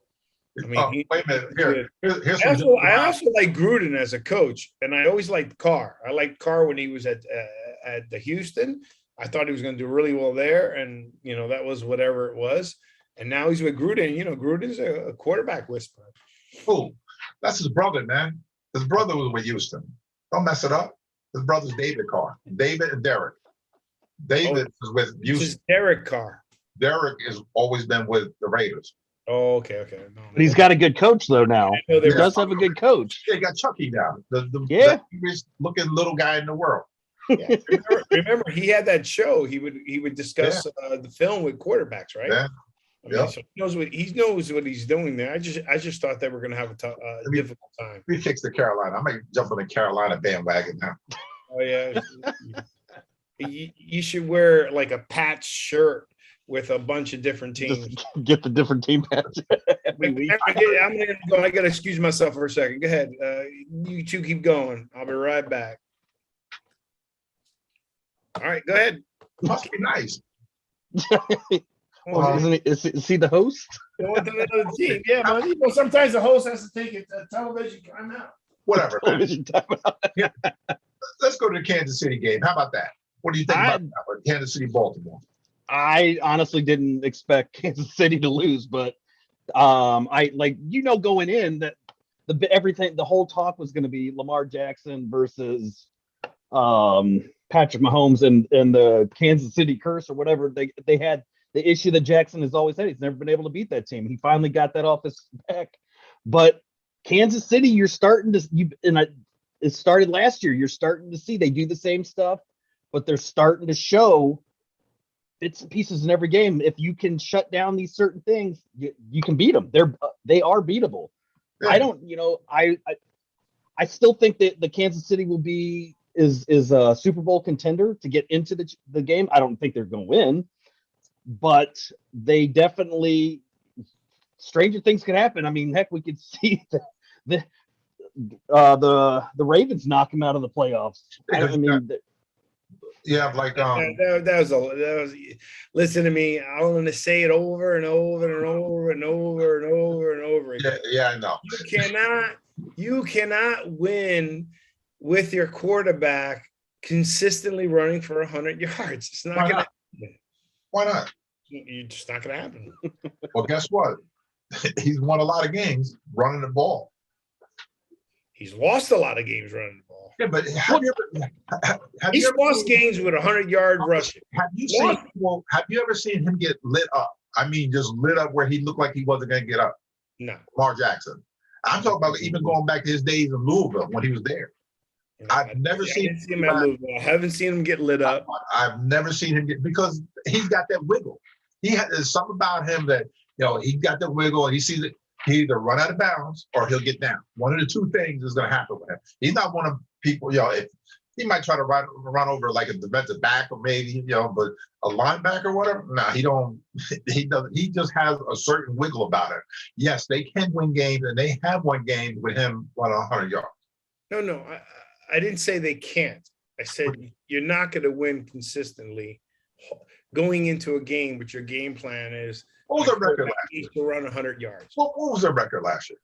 I mean, wait a minute. Here's I also like Gruden as a coach, and I always liked Carr. I liked Carr when he was at the Houston. I thought he was going to do really well there, and that was whatever it was. And now he's with Gruden. Gruden's a quarterback whisperer. Oh, that's his brother, man. His brother was with Houston. Don't mess it up. His brother's David Carr. David and Derek. David is with Houston. This is Derek Carr. Derek has always been with the Raiders. Oh, okay. No, but he's got a good coach though now. He does have a good coach. They got Chucky now. The biggest looking little guy in the world. Yeah. Remember, he had that show. He would discuss the film with quarterbacks, right? Yeah. So he knows what he's doing there. I just thought they were going to have a difficult time. We fixed the Carolina. I might jump on the Carolina bandwagon now. Oh yeah, you should wear like a patch shirt with a bunch of different teams. Just get the different team patch every week. I got to excuse myself for a second. Go ahead. You two keep going. I'll be right back. All right, go ahead. Must be nice. Well, is he the host? Going to another team. Yeah, man. You know, sometimes the host has to take a television timeout. Whatever. Man. Television timeout. Yeah. Let's go to the Kansas City game. How about that? What do you think about that? Kansas City, Baltimore. I honestly didn't expect Kansas City to lose, but I going in that the whole talk was going to be Lamar Jackson versus Patrick Mahomes and the Kansas City curse or whatever. They had the issue that Jackson has always had. He's never been able to beat that team. He finally got that off his back. But Kansas City, you're starting to it started last year. You're starting to see they do the same stuff, but they're starting to show bits and pieces in every game. If you can shut down these certain things, you can beat them. They are beatable. Yeah. I still think that the Kansas City is a Super Bowl contender to get into the game. I don't think they're going to win, but they definitely stranger things could happen. I mean, heck, we could see the Ravens knock them out of the playoffs. That was. Listen to me. I want to say it over and over and over and over and over and over again. Yeah, I know. You cannot win with your quarterback consistently running for 100 yards. It's not going to happen. Why not? It's just not going to happen. Well, guess what? He's won a lot of games running the ball. He's lost a lot of games running the ball. Yeah, but he's lost games with 100-yard rushing. Have you ever seen him get lit up? I mean, just lit up where he looked like he wasn't going to get up. No. Lamar Jackson. I'm talking about even going back to his days in Louisville when he was there. I've never seen him at Louisville. I haven't seen him get lit up. I've never seen him because he's got that wiggle. There's something about him that, he got that wiggle and he sees it. He either run out of bounds or he'll get down. One of the two things is going to happen with him. He's not one of people, if he might try to run over like a defensive back or maybe, but a linebacker or whatever. No, he don't. He doesn't. He just has a certain wiggle about it. Yes, they can win games, and they have won games with him running 100 yards. No, I didn't say they can't. I said you're not going to win consistently going into a game, but your game plan is. What was their record last year? To run 100 yards. What was their record last year?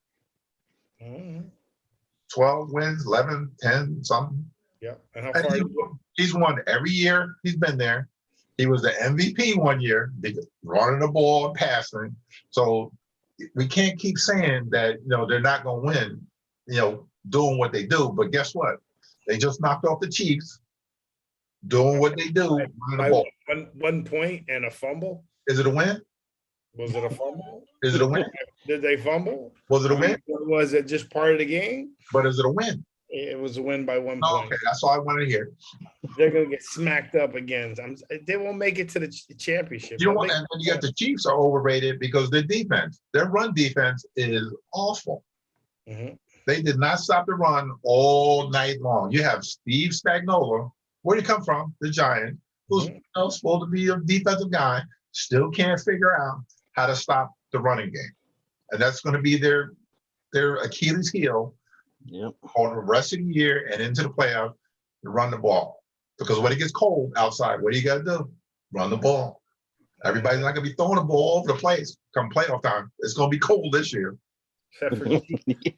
Mm-hmm. 12 wins, 11, 10, something. Yeah. And how far he's won every year he's been there. He was the MVP one year, running the ball and passing. So we can't keep saying that, they're not going to win, doing what they do. But guess what? They just knocked off the Chiefs doing what they do. By 1 point and a fumble. Is it a win? Was it a fumble? Is it a win? Did they fumble? Was it a win? Was it just part of the game? But is it a win? It was a win by 1 point. Okay, that's all I want to hear. They're going to get smacked up again. They won't make it to the championship. And then you got the Chiefs are overrated because their run defense is awful. Mm-hmm. They did not stop the run all night long. You have Steve Spagnuolo. Where do you come from? The Giants, who's supposed to be a defensive guy, still can't figure out how to stop the running game. And that's going to be their Achilles heel on the rest of the year and into the playoffs to run the ball. Because when it gets cold outside, what do you got to do? Run the ball. Everybody's not going to be throwing the ball all over the place come playoff time. It's going to be cold this year. Except for the Chiefs.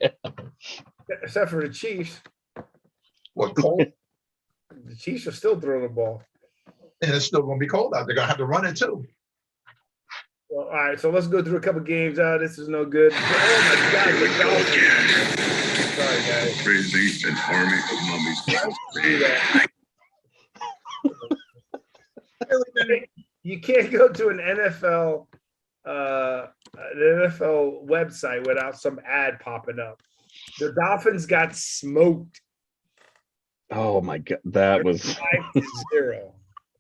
Except for the Chiefs. What, cold? The Chiefs are still throwing the ball. And it's still going to be cold out. They're going to have to run it too. Well, all right, so let's go through a couple games. This is no good. Oh my God, the Falcons. Sorry, guys. Crazy and army of mummies. You can't go to an NFL website without some ad popping up. The Dolphins got smoked. Oh my God, that was 5-0.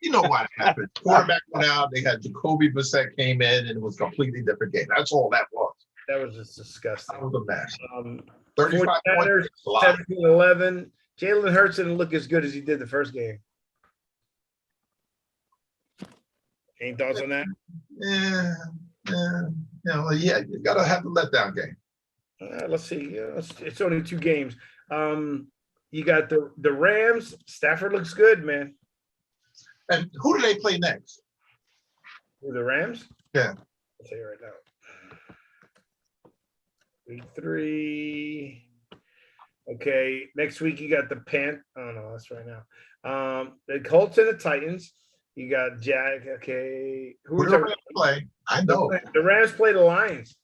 You know what happened? Quarterback went out. They had Jacoby Brissett came in, and it was a completely different game. That's all that was. That was just disgusting. That was a mess. 35 points, 17-11. Jalen Hurts didn't look as good as he did the first game. Any thoughts on that? You gotta have the letdown game. Let's see. It's only 2 games. You got the Rams. Stafford looks good, man. And who do they play next? Who, the Rams? Yeah. I'll tell you right now. Week 3. Okay, next week you got the Oh no, that's right now. The Colts and the Titans. You got Jack. Okay, Who do they play? I know. The Rams play the Lions.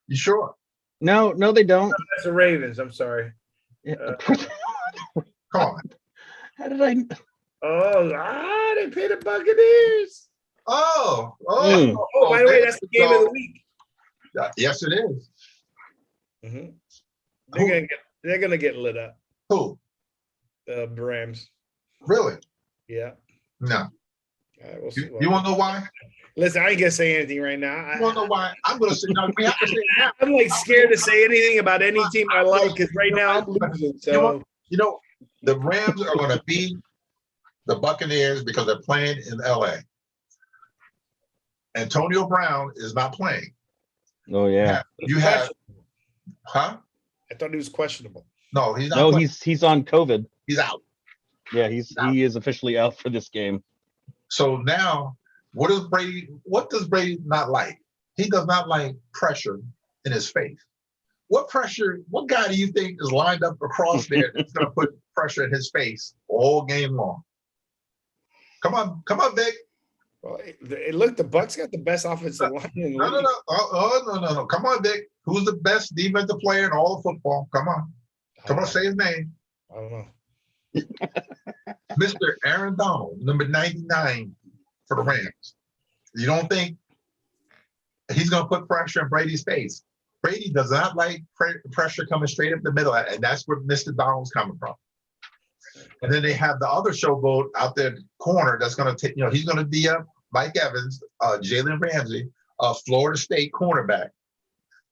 You sure? No, they don't. No, that's the Ravens. I'm sorry. Come on. How did I? They play the Buccaneers. Oh, By the way, that's the game of the week. Yes, it is. Mm-hmm. They're gonna get lit up. Who? The Rams. Really? Yeah. No. We'll see. You want to know why? Listen, I ain't gonna say anything right now. You want to know why? I'm going to say no. We have to say it now. I'm like scared to say anything about any team I like because right now I'm losing. So the Rams are going to beat the Buccaneers because they're playing in LA. Antonio Brown is not playing. Oh yeah. You have, huh? I thought he was questionable. No, he's not. No, playing. he's on COVID. He's out. Yeah, he is officially out for this game. So now, what does Brady not like? He does not like pressure in his face. What guy do you think is lined up across there that's going to put pressure in his face all game long? Come on, Vic. Well, look, the Bucs got the best offensive line in the No. No. Come on, Vic. Who's the best defensive player in all of football? Come on, say his name. I don't know. Mr. Aaron Donald, number 99 for the Rams. You don't think he's going to put pressure in Brady's face? Brady does not like pressure coming straight up the middle, and that's where Mr. Donald's coming from. And then they have the other showboat out there, corner, that's going to take, he's going to be Mike Evans, Jalen Ramsey, Florida State cornerback,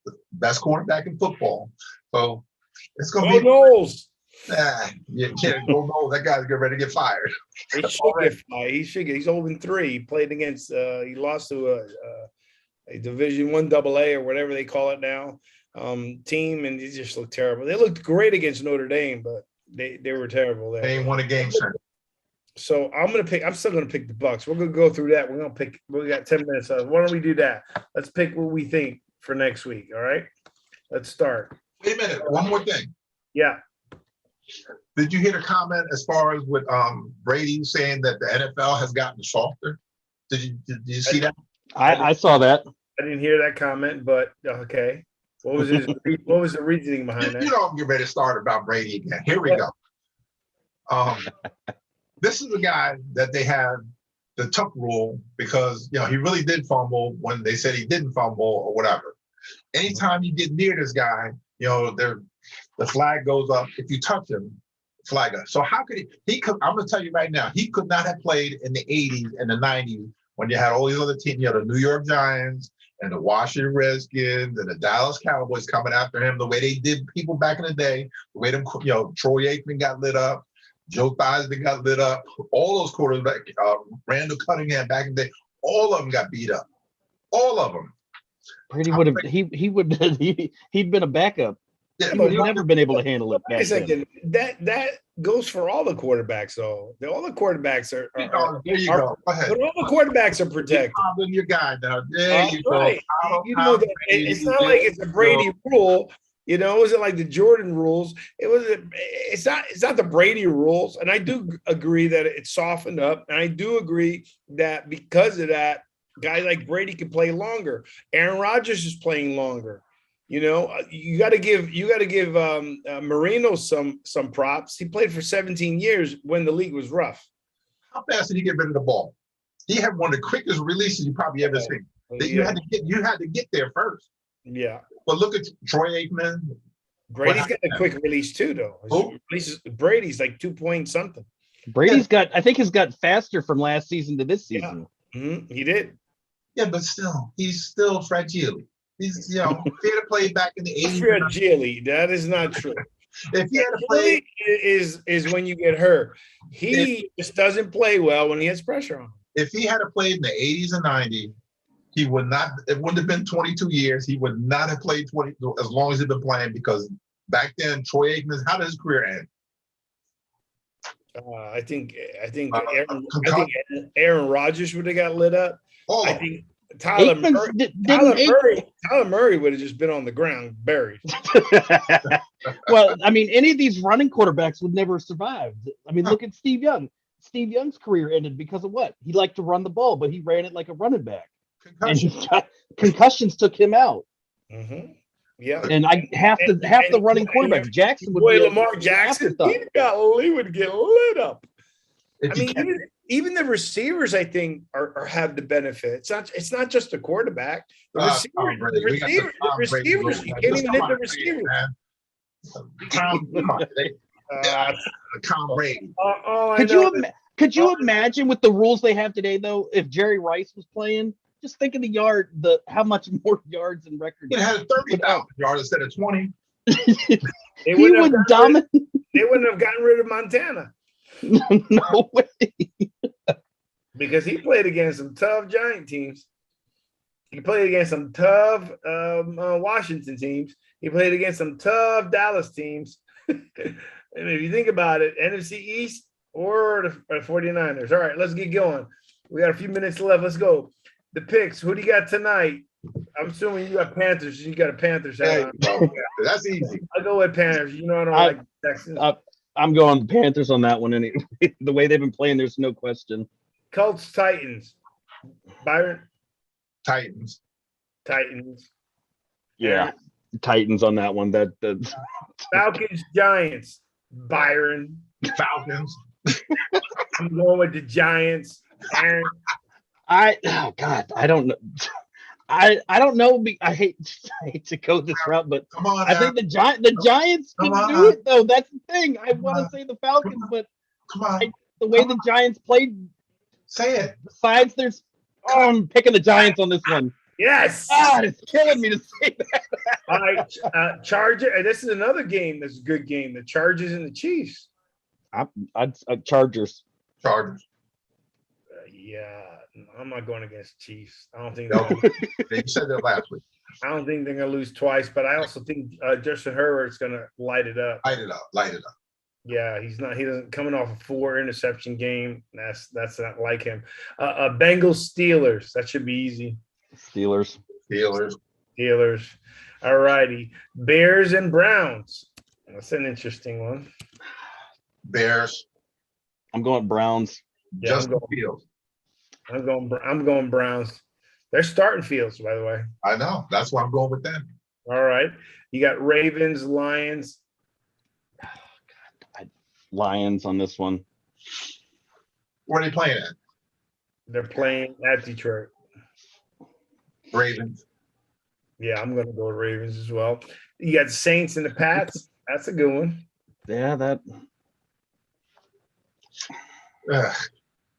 the best cornerback in football. So it's going to be. Knowles. You can't go Knowles. That guy's getting ready to get fired. He should get fired. He should get. He's 0-3. He played against. He lost to a Division I AA or whatever they call it now team, and he just looked terrible. They looked great against Notre Dame, but they were terrible there. They ain't won a game since. So I'm still gonna pick the Bucs. We're gonna go through that. We got 10 minutes left. Why don't we do that? Let's pick what we think for next week. All right. Let's start. Wait a minute. One more thing. Yeah. Did you hear the comment as far as with Brady saying that the NFL has gotten softer? Did you see that? I saw that. I didn't hear that comment, but okay. What was the reasoning behind that? You don't get ready to start about Brady again. Here we go. This is a guy that they had the tuck rule because he really did fumble when they said he didn't fumble or whatever. Anytime you get near this guy, the flag goes up. If you touch him, flag up. So how could he could, I'm going to tell you right now, he could not have played in the 80s and the 90s when you had all these other teams, the New York Giants and the Washington Redskins and the Dallas Cowboys coming after him, the way they did people back in the day, the way them, Troy Aikman got lit up, Joe Theismann got lit up, all those quarterbacks, Randall Cunningham back in the day, all of them got beat up. All of them. Brady would have he'd been a backup. Yeah, He would have never been able to handle it. Wait a second. That goes for all the quarterbacks, though. All the quarterbacks are there you go. Go ahead. But all the quarterbacks are protected. You're your guy now. There you Right. go. It's not like it's a Brady rule. It wasn't like the Jordan rules. It's not the Brady rules. And I do agree that it's softened up. And I do agree that because of that, guys like Brady can play longer. Aaron Rodgers is playing longer. You got to give Marino some props. He played for 17 years when the league was rough. How fast did he get rid of the ball? He had one of the quickest releases you probably ever seen. You had to get there first. Yeah. But look at Troy Aikman. Brady's got a quick release too, though. Brady's like 2 point something. I think he's got faster from last season to this season. Yeah. Mm-hmm. He did. Yeah, but still, he's still fragile. He's, if he had to play back in the 80s. Fragile. That is not true. If he had to play, is when you get hurt. He just doesn't play well when he has pressure on him. If he had to play in the 80s and 90s, he would not. It wouldn't have been 22 years. He would not have played 20 as long as he'd been playing because back then, Troy Aikman. How did his career end? I think Concuss- Aaron Rodgers would have got lit up. Hold I on. think Tyler Aikman's Murray, didn't Aikman, Tyler Murray would have just been on the ground buried. well, I mean, any of these running quarterbacks would never survive. I mean, look at Steve Young. Steve Young's career ended because of what? He liked to run the ball, but he ran it like a running back. And he got concussions took him out. Mm-hmm. Yeah. And half the running quarterbacks, Jackson would Boy, be Lamar Jackson, he would get lit up. If I you mean, can't- even the receivers, I think, are have the benefit. It's not just the quarterback. The Tom Brady. We got receivers, Tom Brady you going. can't Just even come hit on the and say it, receivers. man. Tom Brady. All I Could know you is- could you imagine with the rules they have today though, if Jerry Rice was playing? Just think of how much more yards and records. He had 30,000 yards instead of 20. they He wouldn't would have dominate. they wouldn't have gotten rid of Montana No way. because he played against some tough Giant teams. He played against some tough Washington teams. He played against some tough Dallas teams. And if you think about it, NFC East or the 49ers. All right, let's get going. We got a few minutes left. Let's go. The picks. Who do you got tonight? I'm assuming you got Panthers. You got a Panthers. There hat you on. go. That's easy. I'll go with Panthers. You know I don't I- like Texans. I'm going Panthers on that one. Anyway, the way they've been playing, there's no question. Colts, Titans. Byron, Titans. Titans. Yeah, Titans on that one. That Falcons, Giants. Byron. Falcons. I'm going with the Giants. Aaron. oh God, I don't know. I don't know. I hate to go this route, but Come on. I think the Giants can Come do on. it though. That's the thing. I Come want on. to say the Falcons, but Come on. the way the Giants played, Say it. besides there's I'm picking the Giants on this one. Yes. God, it's killing me to say that. All right. Charger. This is another game that's a good game. The Chargers and the Chiefs. I'd Chargers. Chargers. Yeah. I'm not going against Chiefs. I don't think No. You said that last week. they're going to lose twice, but I also think Justin Herbert's going to light it up. Light it up. Light it up. Yeah, he doesn't coming off a 4 interception game. That's not like him. Bengals Steelers. That should be easy. Steelers. Steelers. All righty. Bears and Browns. That's an interesting one. Bears. I'm going Browns. Yeah, Justin Fields. I'm going Browns. They're starting Fields, by the way. I know. That's why I'm going with them. All right. You got Ravens, Lions. Lions on this one. Where are they playing at? They're playing at Detroit. Ravens. Yeah, I'm going to go with Ravens as well. You got the Saints and the Pats. That's a good one. Yeah, that. Ugh.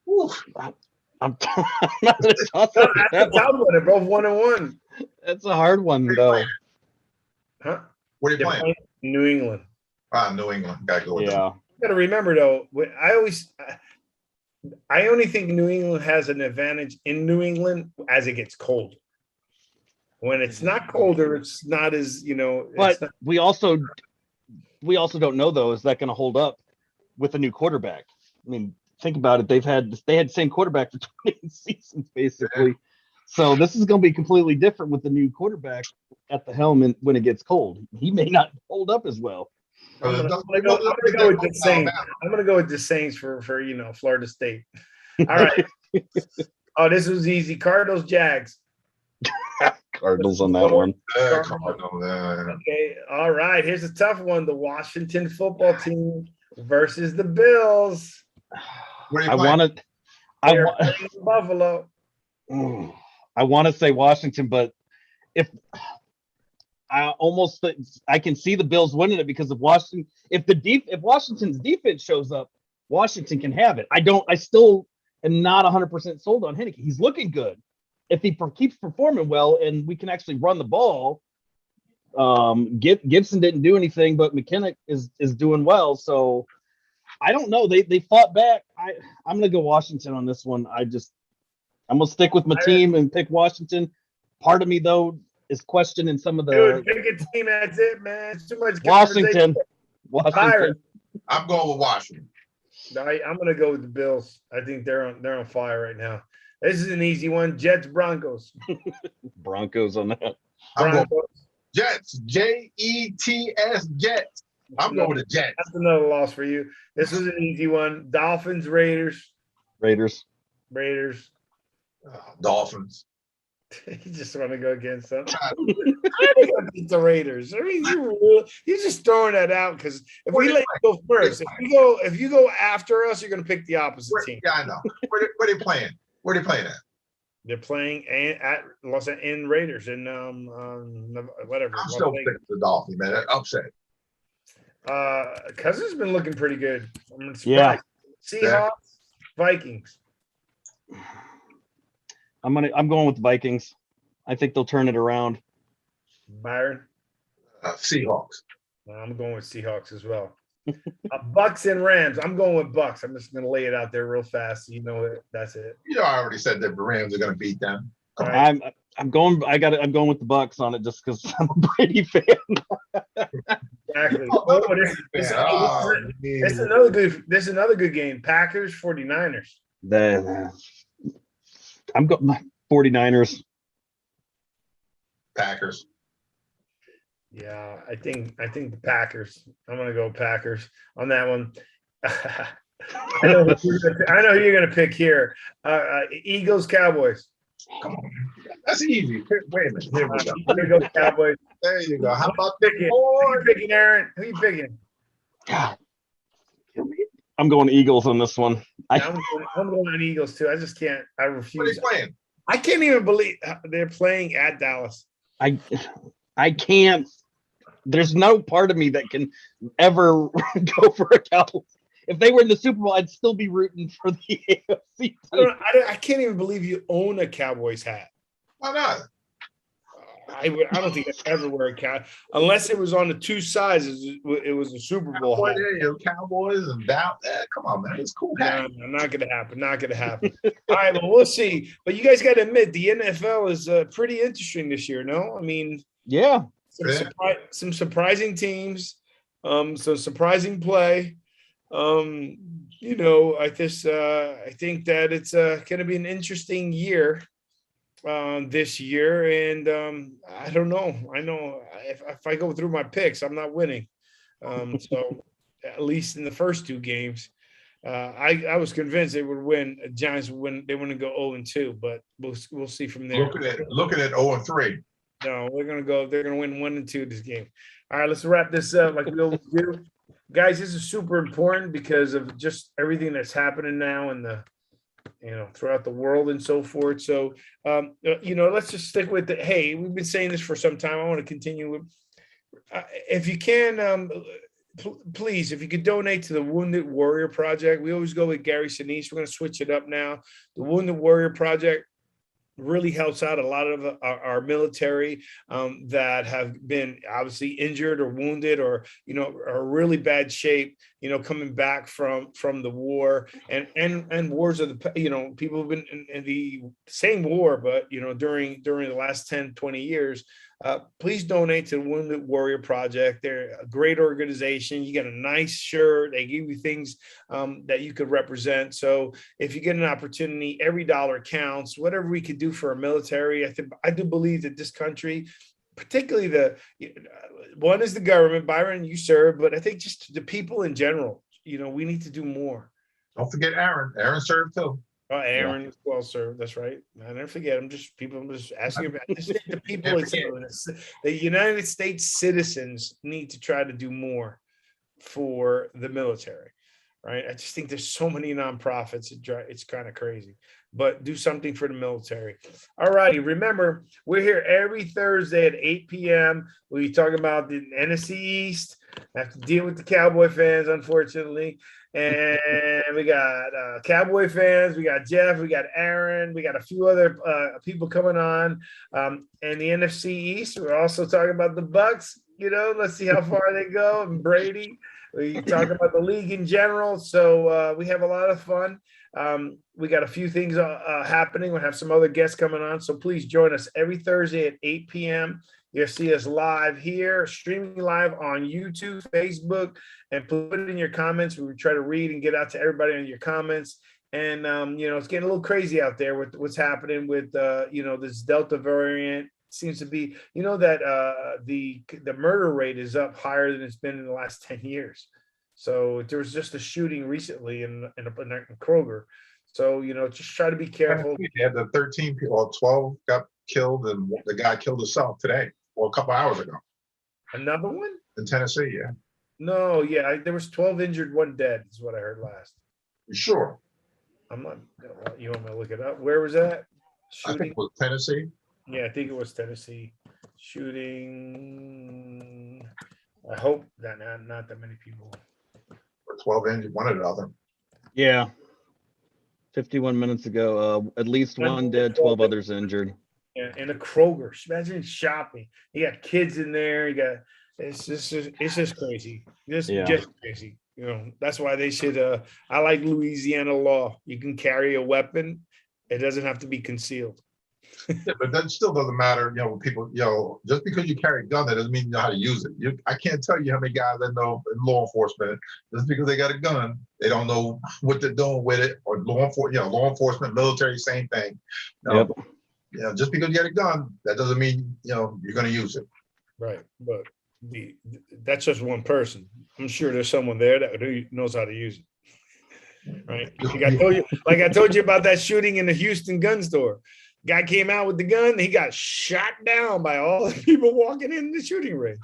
Whew. I'm not gonna toss No, up that's that a tough one. They're both 1-1. That's a hard one though. Huh? Where are they They're playing? playing New England. New England. Gotta go with them. Yeah. You got to remember though. I only think New England has an advantage in New England as it gets cold. When it's not colder, it's not as But it's not- we also don't know though, is that going to hold up with a new quarterback? I mean, think about it. They had the same quarterback for 20 seasons basically. So this is going to be completely different with the new quarterback at the helm and when it gets cold. He may not hold up as well. I'm gonna go with the Saints. I'm gonna go with the Saints for Florida State. All right. Oh, this was easy. Cardinals, Jags. Cardinals on that one. Okay. All right. Here's a tough one. The Washington football team versus the Bills. I want to. I They're want. playing Buffalo. I want to say Washington, but if I can see the Bills winning it because of Washington. If Washington's defense shows up, Washington can have it. I still am not 100% sold on Henneke. He's looking good. If he keeps performing well and we can actually run the ball, Gibson didn't do anything, but McKinnon is doing well. So I don't know. They fought back. I'm gonna go Washington on this one. I'm gonna stick with my team and pick Washington. Part of me though is questioning some of the Dude, pick a team. That's it, man. It's too much Washington. Byron. I'm going with Washington. I'm going to go with the Bills. I think they're on fire right now. This is an easy one. Jets Broncos. Broncos on that. I'm going Broncos. Jets. Jets. Jets. I'm going with the Jets. That's another loss for you. This was an easy one. Dolphins Raiders. Raiders. Dolphins. You just want to go against them. How do you beat the Raiders? I mean, you're just throwing that out because if we let you go first, if you go after us, you're going to pick the opposite team. Yeah, I know. Where they playing? Where they playing at? They're playing at Los Angeles Raiders and whatever. I'm still picking the Dolphins, man. That upset. Cousins been looking pretty good. I'm surprised. Yeah. Seahawks, Vikings. I'm going with the Vikings. I think they'll turn it around. Byron. Seahawks. I'm going with Seahawks as well. Bucks and Rams. I'm going with Bucks. I'm just going to lay it out there real fast. You know it. That's it. You know, I already said that the Rams are going to beat them. Right. I'm going with the Bucks on it just because I'm a Brady fan. Exactly. This is another good game. Packers 49ers. I'm going 49ers. Packers. Yeah, I think the Packers. I'm gonna go Packers on that one. I know who you're gonna pick here. Eagles, Cowboys. Come on, that's easy. Wait a minute. Here we go. Here goes Cowboys. There you go. How about Who you picking, Aaron? Who you picking? God. I'm going Eagles on this one. I'm going on Eagles too. I just can't. I refuse. What are they playing? I can't even believe they're playing at Dallas. I can't. There's no part of me that can ever go for a Cowboys. If they were in the Super Bowl, I'd still be rooting for the AFC. I can't even believe you own a Cowboys hat. Why not? I don't think I ever wear a cap unless it was on the two sides. It was a Super Bowl hat. Cowboys and that. Come on, man. It's cool hat. No, not gonna happen. All right, well, we'll see. But you guys got to admit the NFL is pretty interesting this year. No, I mean, yeah, some surprising teams, some surprising play. You know, I think that it's going to be an interesting year this year, and I don't know. I know if I go through my picks, I'm not winning. So at least in the first two games, I was convinced they would win. Giants would win. They wouldn't go 0-2, but we'll see from there. Looking at 0-3. No, they're gonna win 1-2 this game. All right, let's wrap this up like we always do. Guys, this is super important because of just everything that's happening now and throughout the world and so forth. So, let's just stick with it. Hey, we've been saying this for some time. I want to continue with, if you can, please, if you could donate to the Wounded Warrior Project. We always go with Gary Sinise. We're going to switch it up now. The Wounded Warrior Project really helps out a lot of our military that have been obviously injured or wounded or are really bad shape, coming back from the war and wars of the people have been in the same war, but during the last 10-20 years. Please donate to the Wounded Warrior Project. They're a great organization. You get a nice shirt. They give you things that you could represent. So if you get an opportunity, every dollar counts. Whatever we could do for our military, I do believe that this country, particularly one is the government. Byron, you serve, but I think just the people in general, we need to do more. Don't forget Aaron. Aaron served too. Oh, Aaron is well served. That's right. I never forget. I'm just asking about the people. The United States citizens need to try to do more for the military, right? I just think there's so many nonprofits. It's kind of crazy, but do something for the military. All righty. Remember, we're here every Thursday at 8 p.m. We talk about the NFC East. I have to deal with the Cowboy fans, unfortunately. And we got Cowboy fans, we got Jeff, we got Aaron, we got a few other people coming on. And the NFC East, we're also talking about the Bucks. Let's see how far they go. And Brady, we talk about the league in general. So we have a lot of fun. We got a few things happening. We'll have some other guests coming on. So please join us every Thursday at 8 p.m. You'll see us live here, streaming live on YouTube, Facebook, and put it in your comments. We try to read and get out to everybody in your comments. And it's getting a little crazy out there with what's happening with this Delta variant. Seems to be, that the murder rate is up higher than it's been in the last 10 years. So there was just a shooting recently in Kroger. So, just try to be careful. They had the 13 people, or 12 got killed, and the guy killed himself today, or a couple hours ago. Another one? In Tennessee, yeah. No, yeah, there was 12 injured, 1 dead, is what I heard last. You sure? I'm not, you want me to look it up? Where was that? I think Shooting? it was Tennessee. Yeah, I think it was Tennessee. Shooting. I hope that not that many people. Or 12 injured, one or the other. Yeah. 51 minutes ago, at least 1 dead, 12 others injured. Yeah, in a Kroger. Imagine shopping. You got kids in there. It's just crazy. Just crazy. That's why they should. I like Louisiana law. You can carry a weapon. It doesn't have to be concealed. Yeah, but that still doesn't matter. People, just because you carry a gun, that doesn't mean you know how to use it. I can't tell you how many guys I know in law enforcement, just because they got a gun, they don't know what they're doing with it. Or law enforcement, military, same thing. Just because you got a gun, that doesn't mean you're going to use it. Right, but that's just one person. I'm sure there's someone there that knows how to use it. Right, like I told you about that shooting in the Houston gun store. Guy came out with the gun. He got shot down by all the people walking in the shooting range.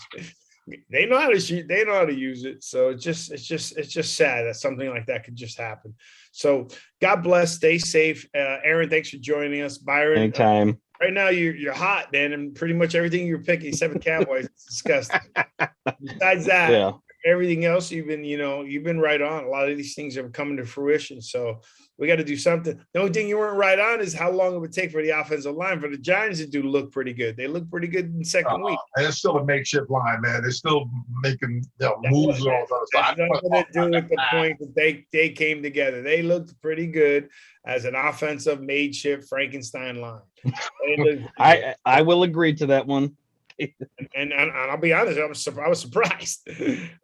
They know how to shoot. They know how to use it. So it's just sad that something like that could just happen. So God bless. Stay safe. Aaron, thanks for joining us. Byron, Anytime. Right now you're hot, man, and pretty much everything you're picking, 7 Cowboys, it's disgusting. Besides that, everything else you've been right on. A lot of these things are coming to fruition. So we got to do something. The only thing you weren't right on is how long it would take for the offensive line for the Giants to look pretty good. They look pretty good in the second week. And it's still a makeshift line, man. They're still making moves on the other side. Nothing to do with the point that they came together. They looked pretty good as an offensive makeshift Frankenstein line. I will agree to that one. And I'll be honest, I was surprised,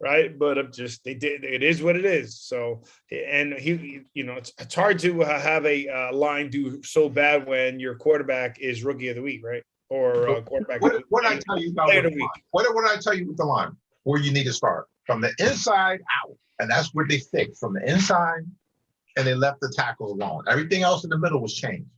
right? But it is what it is. So, and it's hard to have a line do so bad when your quarterback is rookie of the week, right? Or quarterback. What I tell you about the line? What I tell you with the line? Where you need to start from the inside out, and that's where they fixed from the inside, and they left the tackles alone. Everything else in the middle was changed.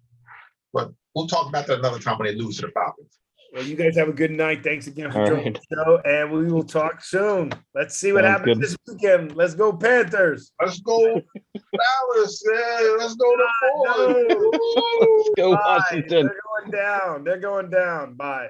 But we'll talk about that another time when they lose to the Falcons. Well, you guys have a good night. Thanks again for joining the show, and we will talk soon. Let's see what happens this weekend. Let's go Panthers. Let's go Dallas. Yeah, let's go to Florida. Let's go Washington. They're going down. Bye.